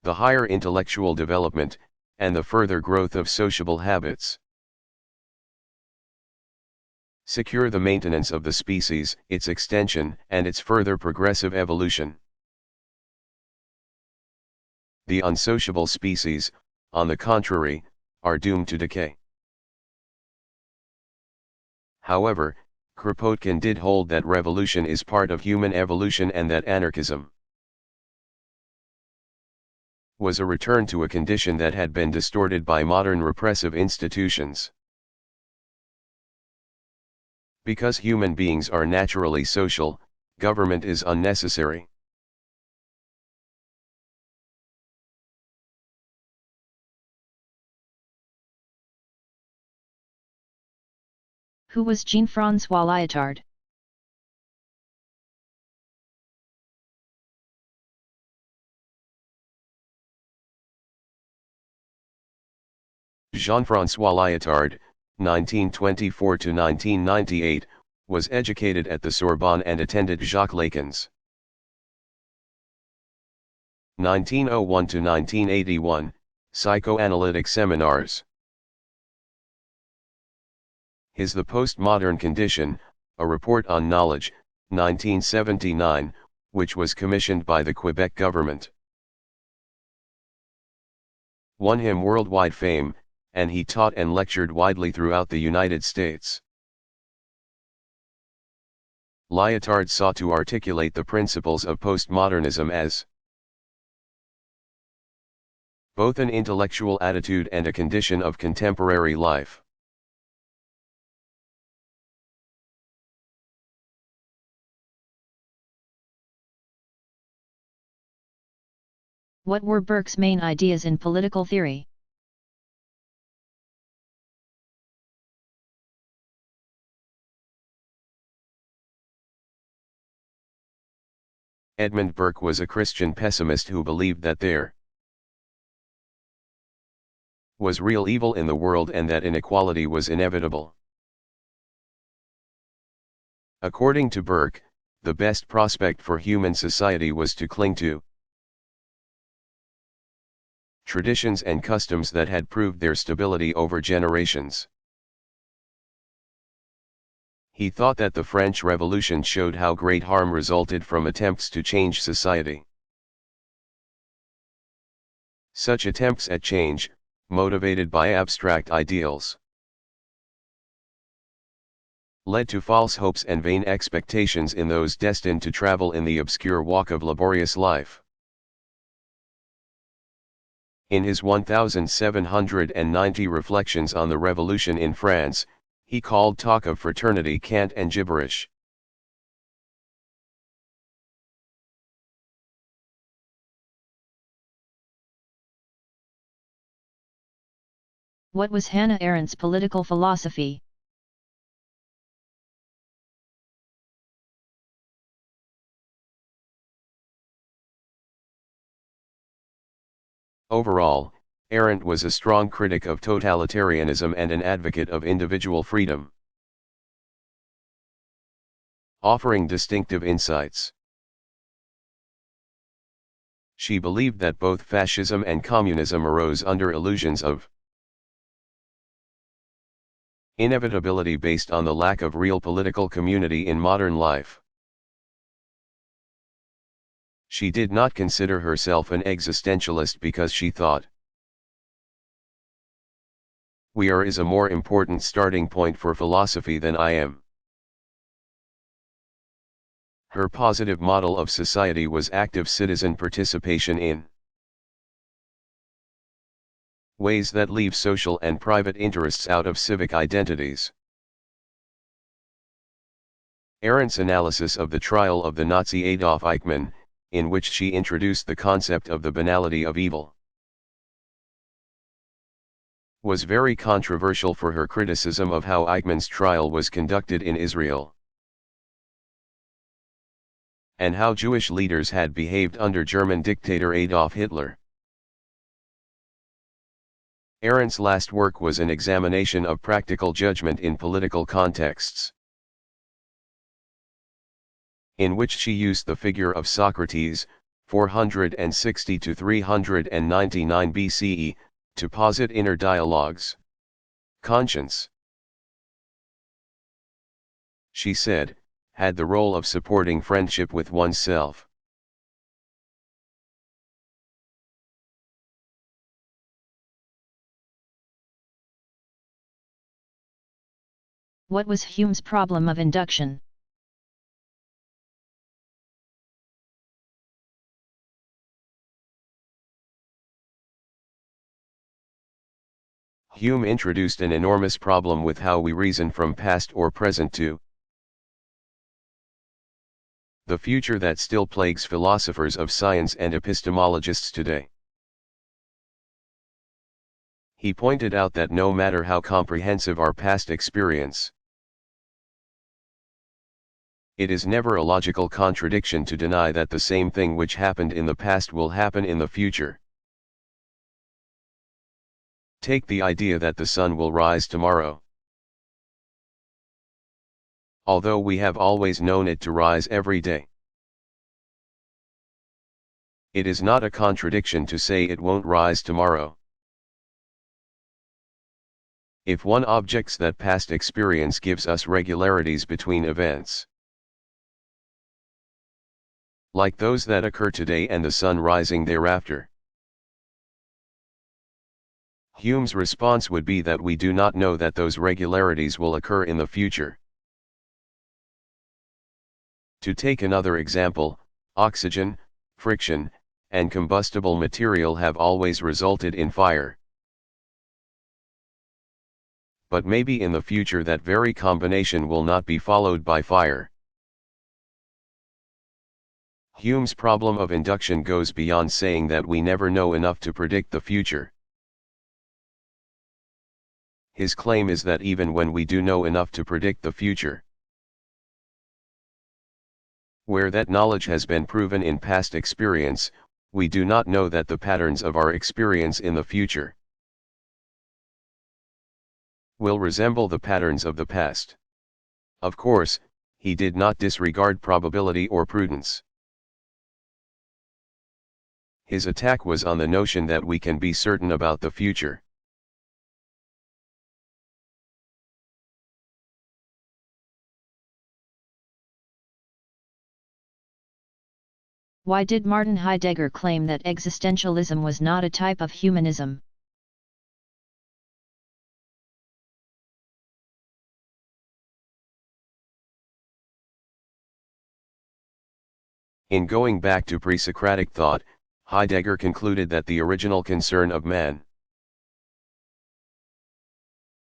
the higher intellectual development, and the further growth of sociable habits, secure the maintenance of the species, its extension, and its further progressive evolution. The unsociable species, on the contrary, are doomed to decay. However, Kropotkin did hold that revolution is part of human evolution, and that anarchism was a return to a condition that had been distorted by modern repressive institutions. Because human beings are naturally social, government is unnecessary. Who was Jean-François Lyotard? Jean-François Lyotard, 1924 to 1998, was educated at the Sorbonne and attended Jacques Lacan's 1901 to 1981, Psychoanalytic Seminars. His The Postmodern Condition, a Report on Knowledge, 1979, which was commissioned by the Quebec government. Won him worldwide fame, and he taught and lectured widely throughout the United States. Lyotard sought to articulate the principles of postmodernism as both an intellectual attitude and a condition of contemporary life. What were Burke's main ideas in political theory? Edmund Burke was a Christian pessimist who believed that there was real evil in the world and that inequality was inevitable. According to Burke, the best prospect for human society was to cling to traditions and customs that had proved their stability over generations. He thought that the French Revolution showed how great harm resulted from attempts to change society. Such attempts at change, motivated by abstract ideals, led to false hopes and vain expectations in those destined to travel in the obscure walk of laborious life. In his 1790 Reflections on the Revolution in France, he called talk of fraternity cant and gibberish. What was Hannah Arendt's political philosophy? Overall, Arendt was a strong critic of totalitarianism and an advocate of individual freedom, offering distinctive insights. She believed that both fascism and communism arose under illusions of inevitability based on the lack of real political community in modern life. She did not consider herself an existentialist because she thought we are is a more important starting point for philosophy than I am. Her positive model of society was active citizen participation in ways that leave social and private interests out of civic identities. Arendt's analysis of the trial of the Nazi Adolf Eichmann, in which she introduced the concept of the banality of evil, was very controversial for her criticism of how Eichmann's trial was conducted in Israel, and how Jewish leaders had behaved under German dictator Adolf Hitler. Arendt's last work was an examination of practical judgment in political contexts, in which she used the figure of Socrates, 460 to 399 BCE, to posit inner dialogues. Conscience, she said, had the role of supporting friendship with oneself. What was Hume's problem of induction? Hume introduced an enormous problem with how we reason from past or present to the future that still plagues philosophers of science and epistemologists today. He pointed out that no matter how comprehensive our past experience, it is never a logical contradiction to deny that the same thing which happened in the past will happen in the future. Take the idea that the sun will rise tomorrow. Although we have always known it to rise every day, It is not a contradiction to say it won't rise tomorrow. If one objects that past experience gives us regularities between events, like those that occur today and the sun rising thereafter, Hume's response would be that we do not know that those regularities will occur in the future. To take another example, oxygen, friction, and combustible material have always resulted in fire. But maybe in the future that very combination will not be followed by fire. Hume's problem of induction goes beyond saying that we never know enough to predict the future. His claim is that even when we do know enough to predict the future, where that knowledge has been proven in past experience, we do not know that the patterns of our experience in the future will resemble the patterns of the past. Of course, he did not disregard probability or prudence. His attack was on the notion that we can be certain about the future. Why did Martin Heidegger claim that existentialism was not a type of humanism? In going back to pre-Socratic thought, Heidegger concluded that the original concern of man,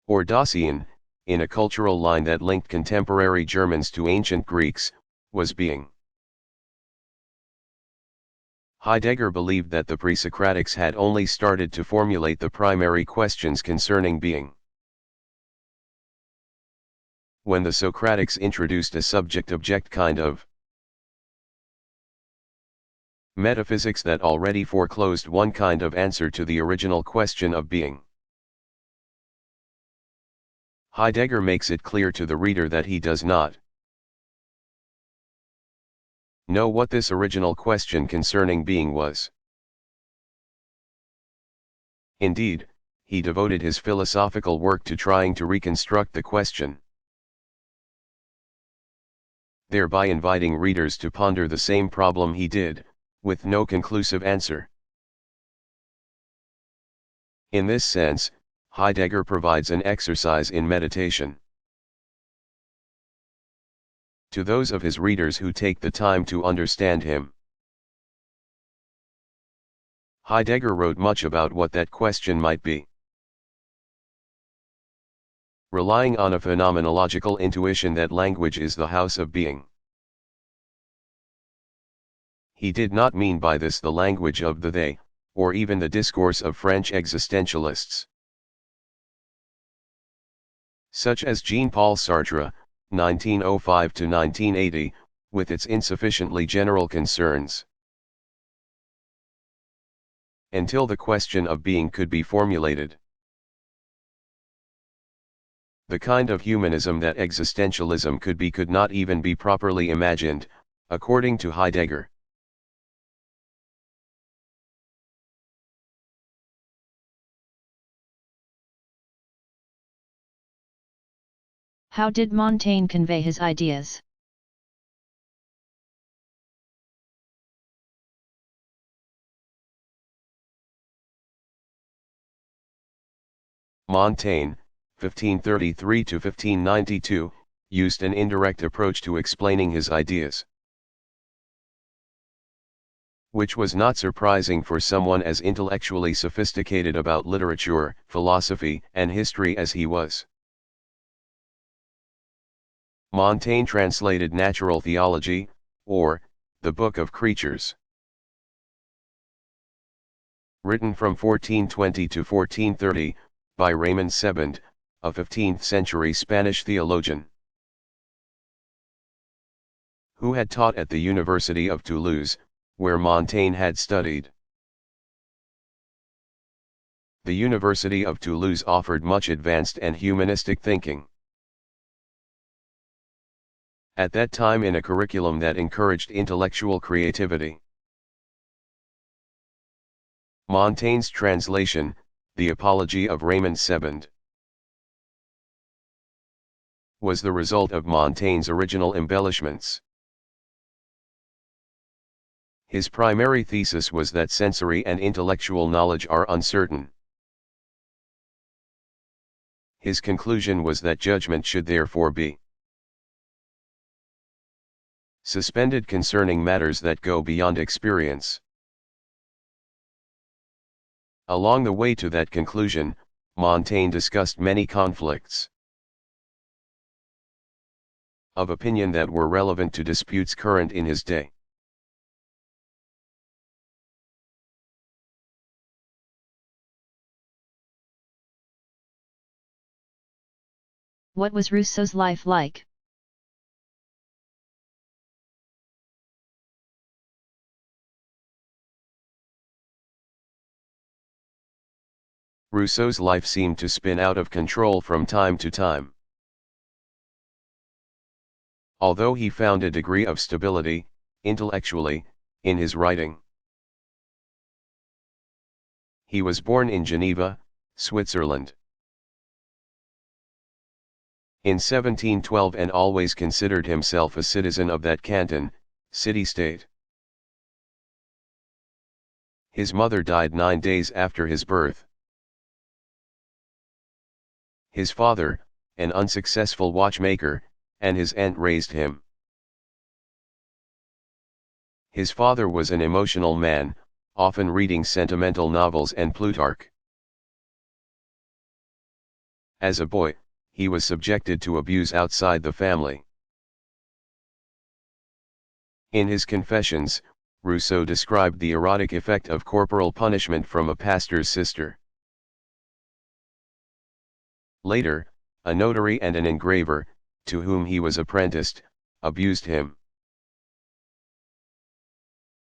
or Dasein, in a cultural line that linked contemporary Germans to ancient Greeks, was being. Heidegger believed that the pre-Socratics had only started to formulate the primary questions concerning being when the Socratics introduced a subject-object kind of metaphysics that already foreclosed one kind of answer to the original question of being. Heidegger makes it clear to the reader that he does not know what this original question concerning being was. Indeed, he devoted his philosophical work to trying to reconstruct the question, thereby inviting readers to ponder the same problem he did, with no conclusive answer. In this sense, Heidegger provides an exercise in meditation. To those of his readers who take the time to understand him, Heidegger wrote much about what that question might be. Relying on a phenomenological intuition that language is the house of being. He did not mean by this the language of the they, or even the discourse of French existentialists, such as Jean-Paul Sartre, 1905 to 1980, with its insufficiently general concerns. Until the question of being could be formulated, the kind of humanism that existentialism could not even be properly imagined, according to Heidegger. How did Montaigne convey his ideas? Montaigne, 1533 to 1592, used an indirect approach to explaining his ideas, which was not surprising for someone as intellectually sophisticated about literature, philosophy, and history as he was. Montaigne translated Natural Theology, or, the Book of Creatures, written from 1420 to 1430, by Raymond Sebond, a 15th-century Spanish theologian, who had taught at the University of Toulouse, where Montaigne had studied. The University of Toulouse offered much advanced and humanistic thinking at that time in a curriculum that encouraged intellectual creativity. Montaigne's translation, The Apology of Raymond Sebond, was the result of Montaigne's original embellishments. His primary thesis was that sensory and intellectual knowledge are uncertain. His conclusion was that judgment should therefore be suspended concerning matters that go beyond experience. Along the way to that conclusion, Montaigne discussed many conflicts of opinion that were relevant to disputes current in his day. What was Rousseau's life like? Rousseau's life seemed to spin out of control from time to time. Although he found a degree of stability, intellectually, in his writing. He was born in Geneva, Switzerland, in 1712 and always considered himself a citizen of that canton, city-state. His mother died 9 days after his birth. His father, an unsuccessful watchmaker, and his aunt raised him. His father was an emotional man, often reading sentimental novels and Plutarch. As a boy, he was subjected to abuse outside the family. In his Confessions, Rousseau described the erotic effect of corporal punishment from a pastor's sister. Later, a notary and an engraver, to whom he was apprenticed, abused him.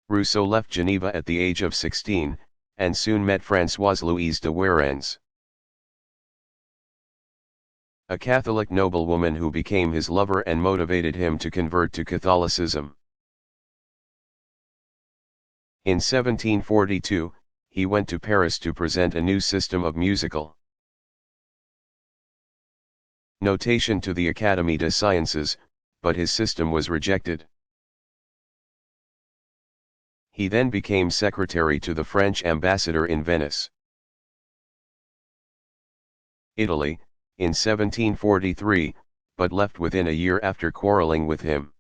Rousseau left Geneva at the age of 16, and soon met Françoise Louise de Warens, a Catholic noblewoman who became his lover and motivated him to convert to Catholicism. In 1742, he went to Paris to present a new system of musical notation to the Académie des Sciences, but his system was rejected. He then became secretary to the French ambassador in Venice, Italy, in 1743, but left within a year after quarreling with him.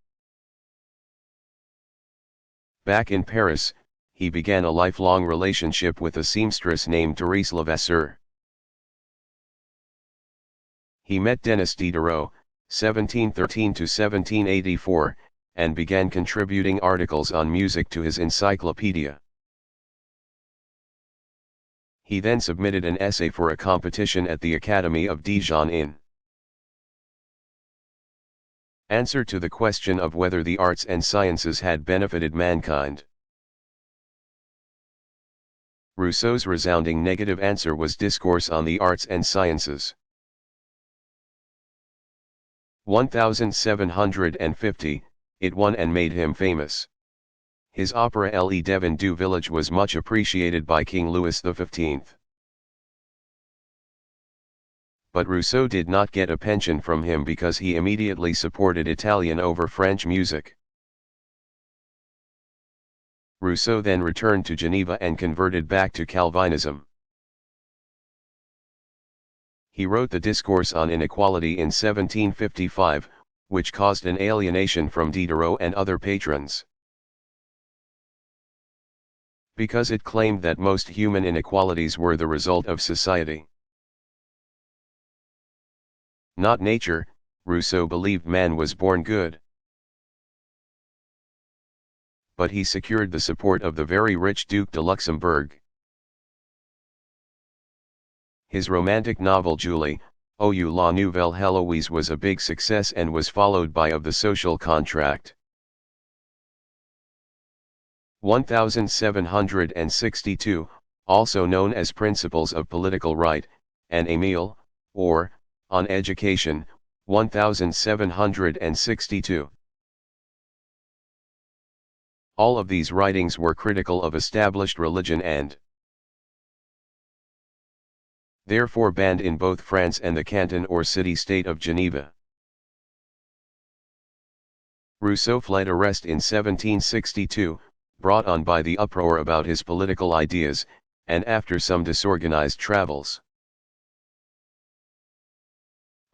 Back in Paris, he began a lifelong relationship with a seamstress named Thérèse Levasseur. He met Denis Diderot, 1713 to 1784, and began contributing articles on music to his encyclopedia. He then submitted an essay for a competition at the Academy of Dijon in answer to the question of whether the arts and sciences had benefited mankind. Rousseau's resounding negative answer was Discourse on the Arts and Sciences. 1750, it won and made him famous. His opera Le Devin du Village was much appreciated by King Louis XV. But Rousseau did not get a pension from him because he immediately supported Italian over French music. Rousseau then returned to Geneva and converted back to Calvinism. He wrote the Discourse on Inequality in 1755, which caused an alienation from Diderot and other patrons, because it claimed that most human inequalities were the result of society, not nature. Rousseau believed man was born good, but he secured the support of the very rich Duc de Luxembourg. His romantic novel Julie, ou la Nouvelle Héloïse was a big success and was followed by Of the Social Contract. 1762, also known as Principles of Political Right, and Émile, or, On Education, 1762. All of these writings were critical of established religion and therefore banned in both France and the canton or city-state of Geneva. Rousseau fled arrest in 1762, brought on by the uproar about his political ideas, and after some disorganized travels.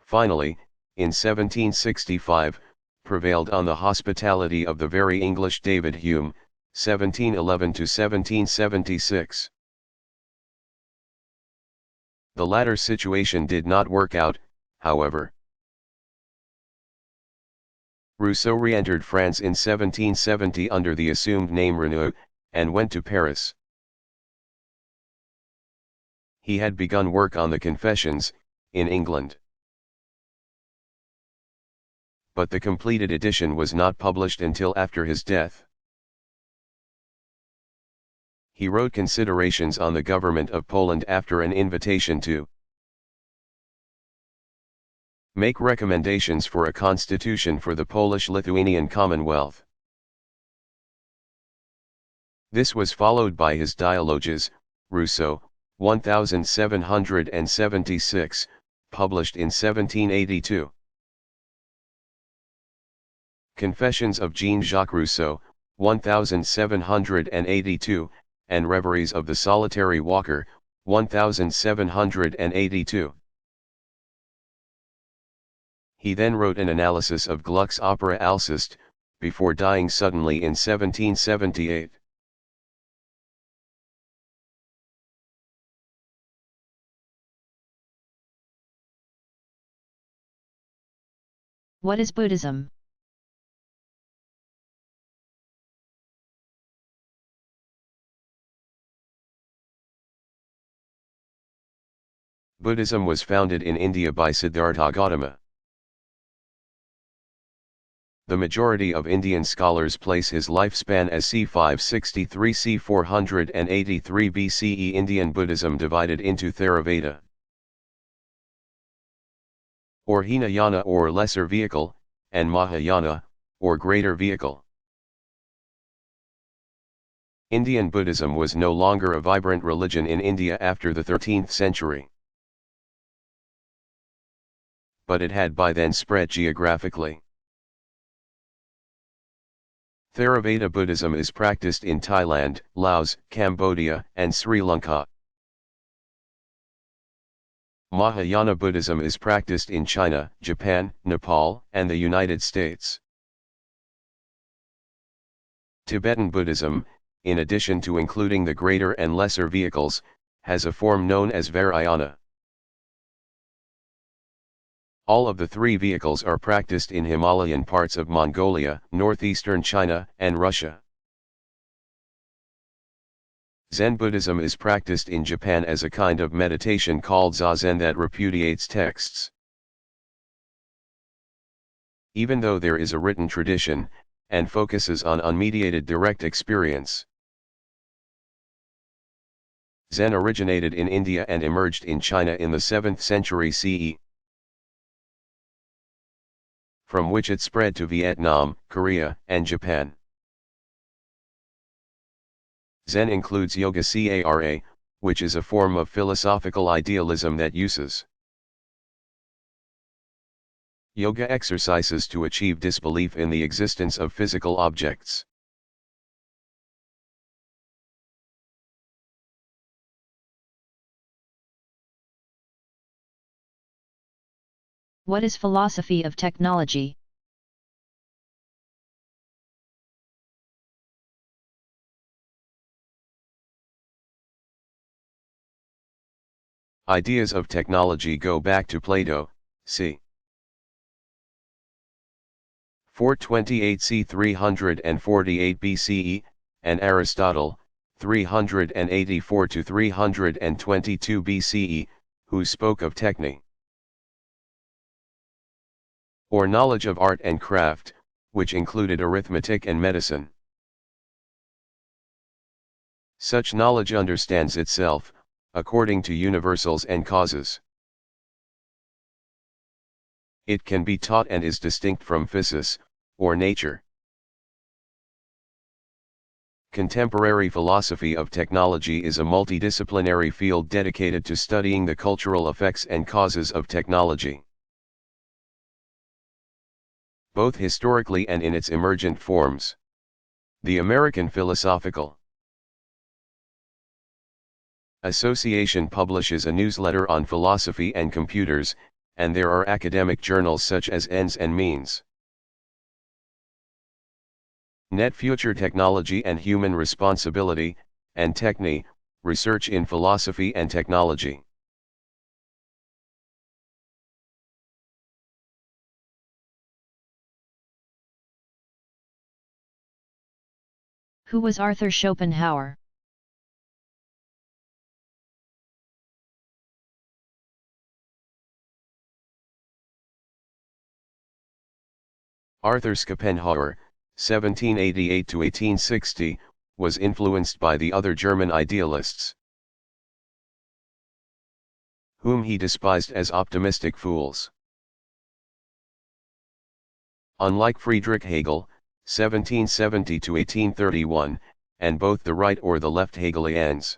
Finally, in 1765, prevailed on the hospitality of the very English David Hume, 1711 to 1776. The latter situation did not work out, however. Rousseau re-entered France in 1770 under the assumed name Renaud, and went to Paris. He had begun work on the Confessions, in England. But the completed edition was not published until after his death. He wrote Considerations on the Government of Poland after an invitation to make recommendations for a constitution for the Polish-Lithuanian Commonwealth. This was followed by his Dialogues, Rousseau, 1776, published in 1782. Confessions of Jean-Jacques Rousseau, 1782, and Reveries of the Solitary Walker, 1782. He then wrote an analysis of Gluck's opera Alceste, before dying suddenly in 1778. What is Buddhism? Buddhism was founded in India by Siddhartha Gautama. The majority of Indian scholars place his lifespan as c. 563–c. 483 BCE. Indian Buddhism divided into Theravada, or Hinayana or lesser vehicle, and Mahayana, or greater vehicle. Indian Buddhism was no longer a vibrant religion in India after the 13th century. But it had by then spread geographically. Theravada Buddhism is practiced in Thailand, Laos, Cambodia, and Sri Lanka. Mahayana Buddhism is practiced in China, Japan, Nepal, and the United States. Tibetan Buddhism, in addition to including the greater and lesser vehicles, has a form known as Vajrayana. All of the three vehicles are practiced in Himalayan parts of Mongolia, northeastern China, and Russia. Zen Buddhism is practiced in Japan as a kind of meditation called Zazen that repudiates texts. Even though there is a written tradition, and focuses on unmediated direct experience. Zen originated in India and emerged in China in the 7th century CE. From which it spread to Vietnam, Korea, and Japan. Zen includes Yoga Cara, which is a form of philosophical idealism that uses yoga exercises to achieve disbelief in the existence of physical objects. What is philosophy of technology? Ideas of technology go back to Plato, c. 428 c. 348 BCE, and Aristotle, 384 to 322 BCE, who spoke of techne, or knowledge of art and craft, which included arithmetic and medicine. Such knowledge understands itself, according to universals and causes. It can be taught and is distinct from physis, or nature. Contemporary philosophy of technology is a multidisciplinary field dedicated to studying the cultural effects and causes of technology, both historically and in its emergent forms. The American Philosophical Association publishes a newsletter on philosophy and computers, and there are academic journals such as Ends and Means, Net Future Technology and Human Responsibility, and Techne, Research in Philosophy and Technology. Who was Arthur Schopenhauer? Arthur Schopenhauer, 1788 to 1860, was influenced by the other German idealists, whom he despised as optimistic fools. Unlike Friedrich Hegel, 1770 to 1831, and both the right or the left Hegelians,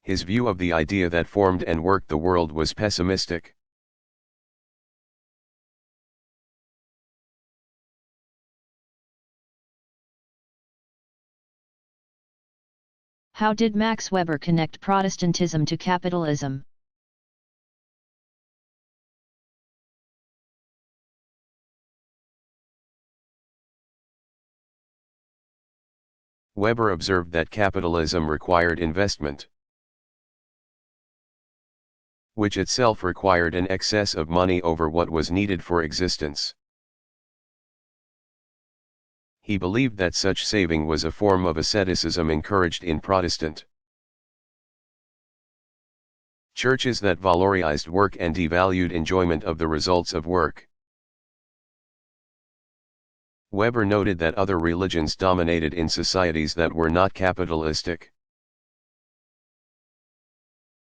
his view of the idea that formed and worked the world was pessimistic. How did Max Weber connect Protestantism to capitalism? Weber observed that capitalism required investment, which itself required an excess of money over what was needed for existence. He believed that such saving was a form of asceticism encouraged in Protestant churches that valorized work and devalued enjoyment of the results of work. Weber noted that other religions dominated in societies that were not capitalistic.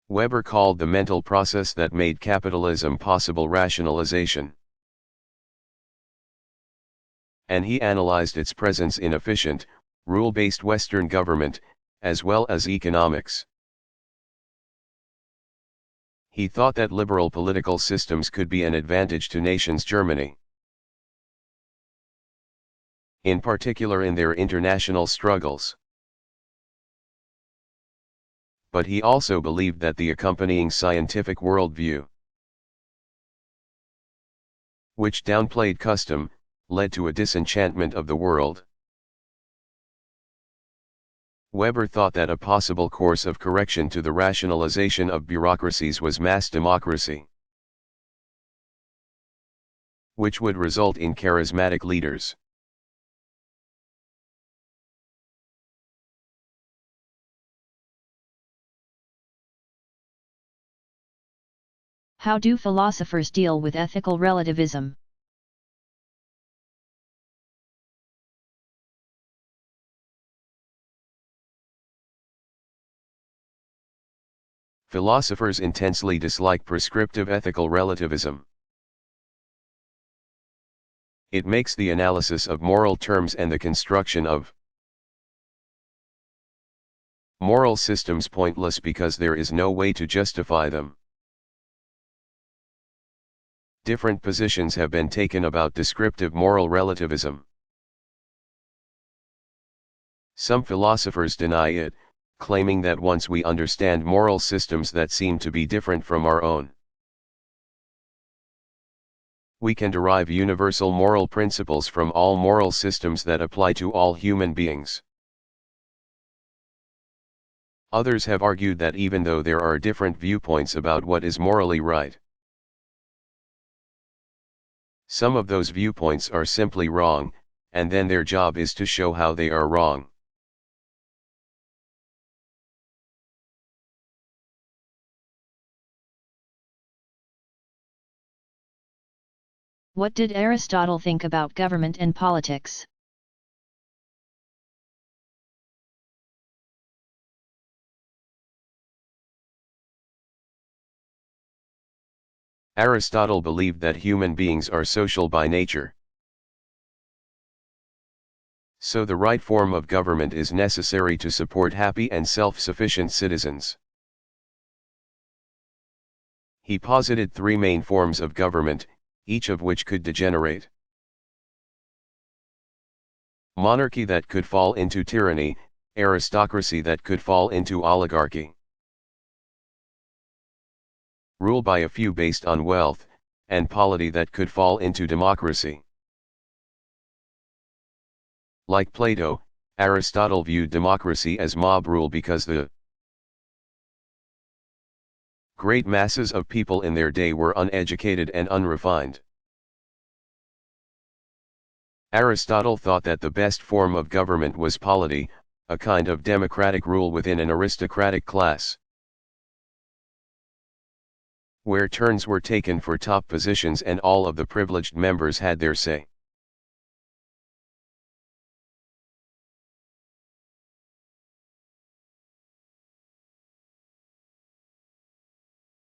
Weber called the mental process that made capitalism possible rationalization, and he analyzed its presence in efficient, rule-based Western government, as well as economics. He thought that liberal political systems could be an advantage to nations Germany, in particular in their international struggles. But he also believed that the accompanying scientific worldview, which downplayed custom, led to a disenchantment of the world. Weber thought that a possible course of correction to the rationalization of bureaucracies was mass democracy, which would result in charismatic leaders. How do philosophers deal with ethical relativism? Philosophers intensely dislike prescriptive ethical relativism. It makes the analysis of moral terms and the construction of moral systems pointless because there is no way to justify them. Different positions have been taken about descriptive moral relativism. Some philosophers deny it, claiming that once we understand moral systems that seem to be different from our own, we can derive universal moral principles from all moral systems that apply to all human beings. Others have argued that even though there are different viewpoints about what is morally right, some of those viewpoints are simply wrong, and then their job is to show how they are wrong. What did Aristotle think about government and politics? Aristotle believed that human beings are social by nature. So the right form of government is necessary to support happy and self-sufficient citizens. He posited three main forms of government, each of which could degenerate. Monarchy that could fall into tyranny, aristocracy that could fall into oligarchy. Rule by a few based on wealth, and polity that could fall into democracy. Like Plato, Aristotle viewed democracy as mob rule because the great masses of people in their day were uneducated and unrefined. Aristotle thought that the best form of government was polity, a kind of democratic rule within an aristocratic class, where turns were taken for top positions and all of the privileged members had their say.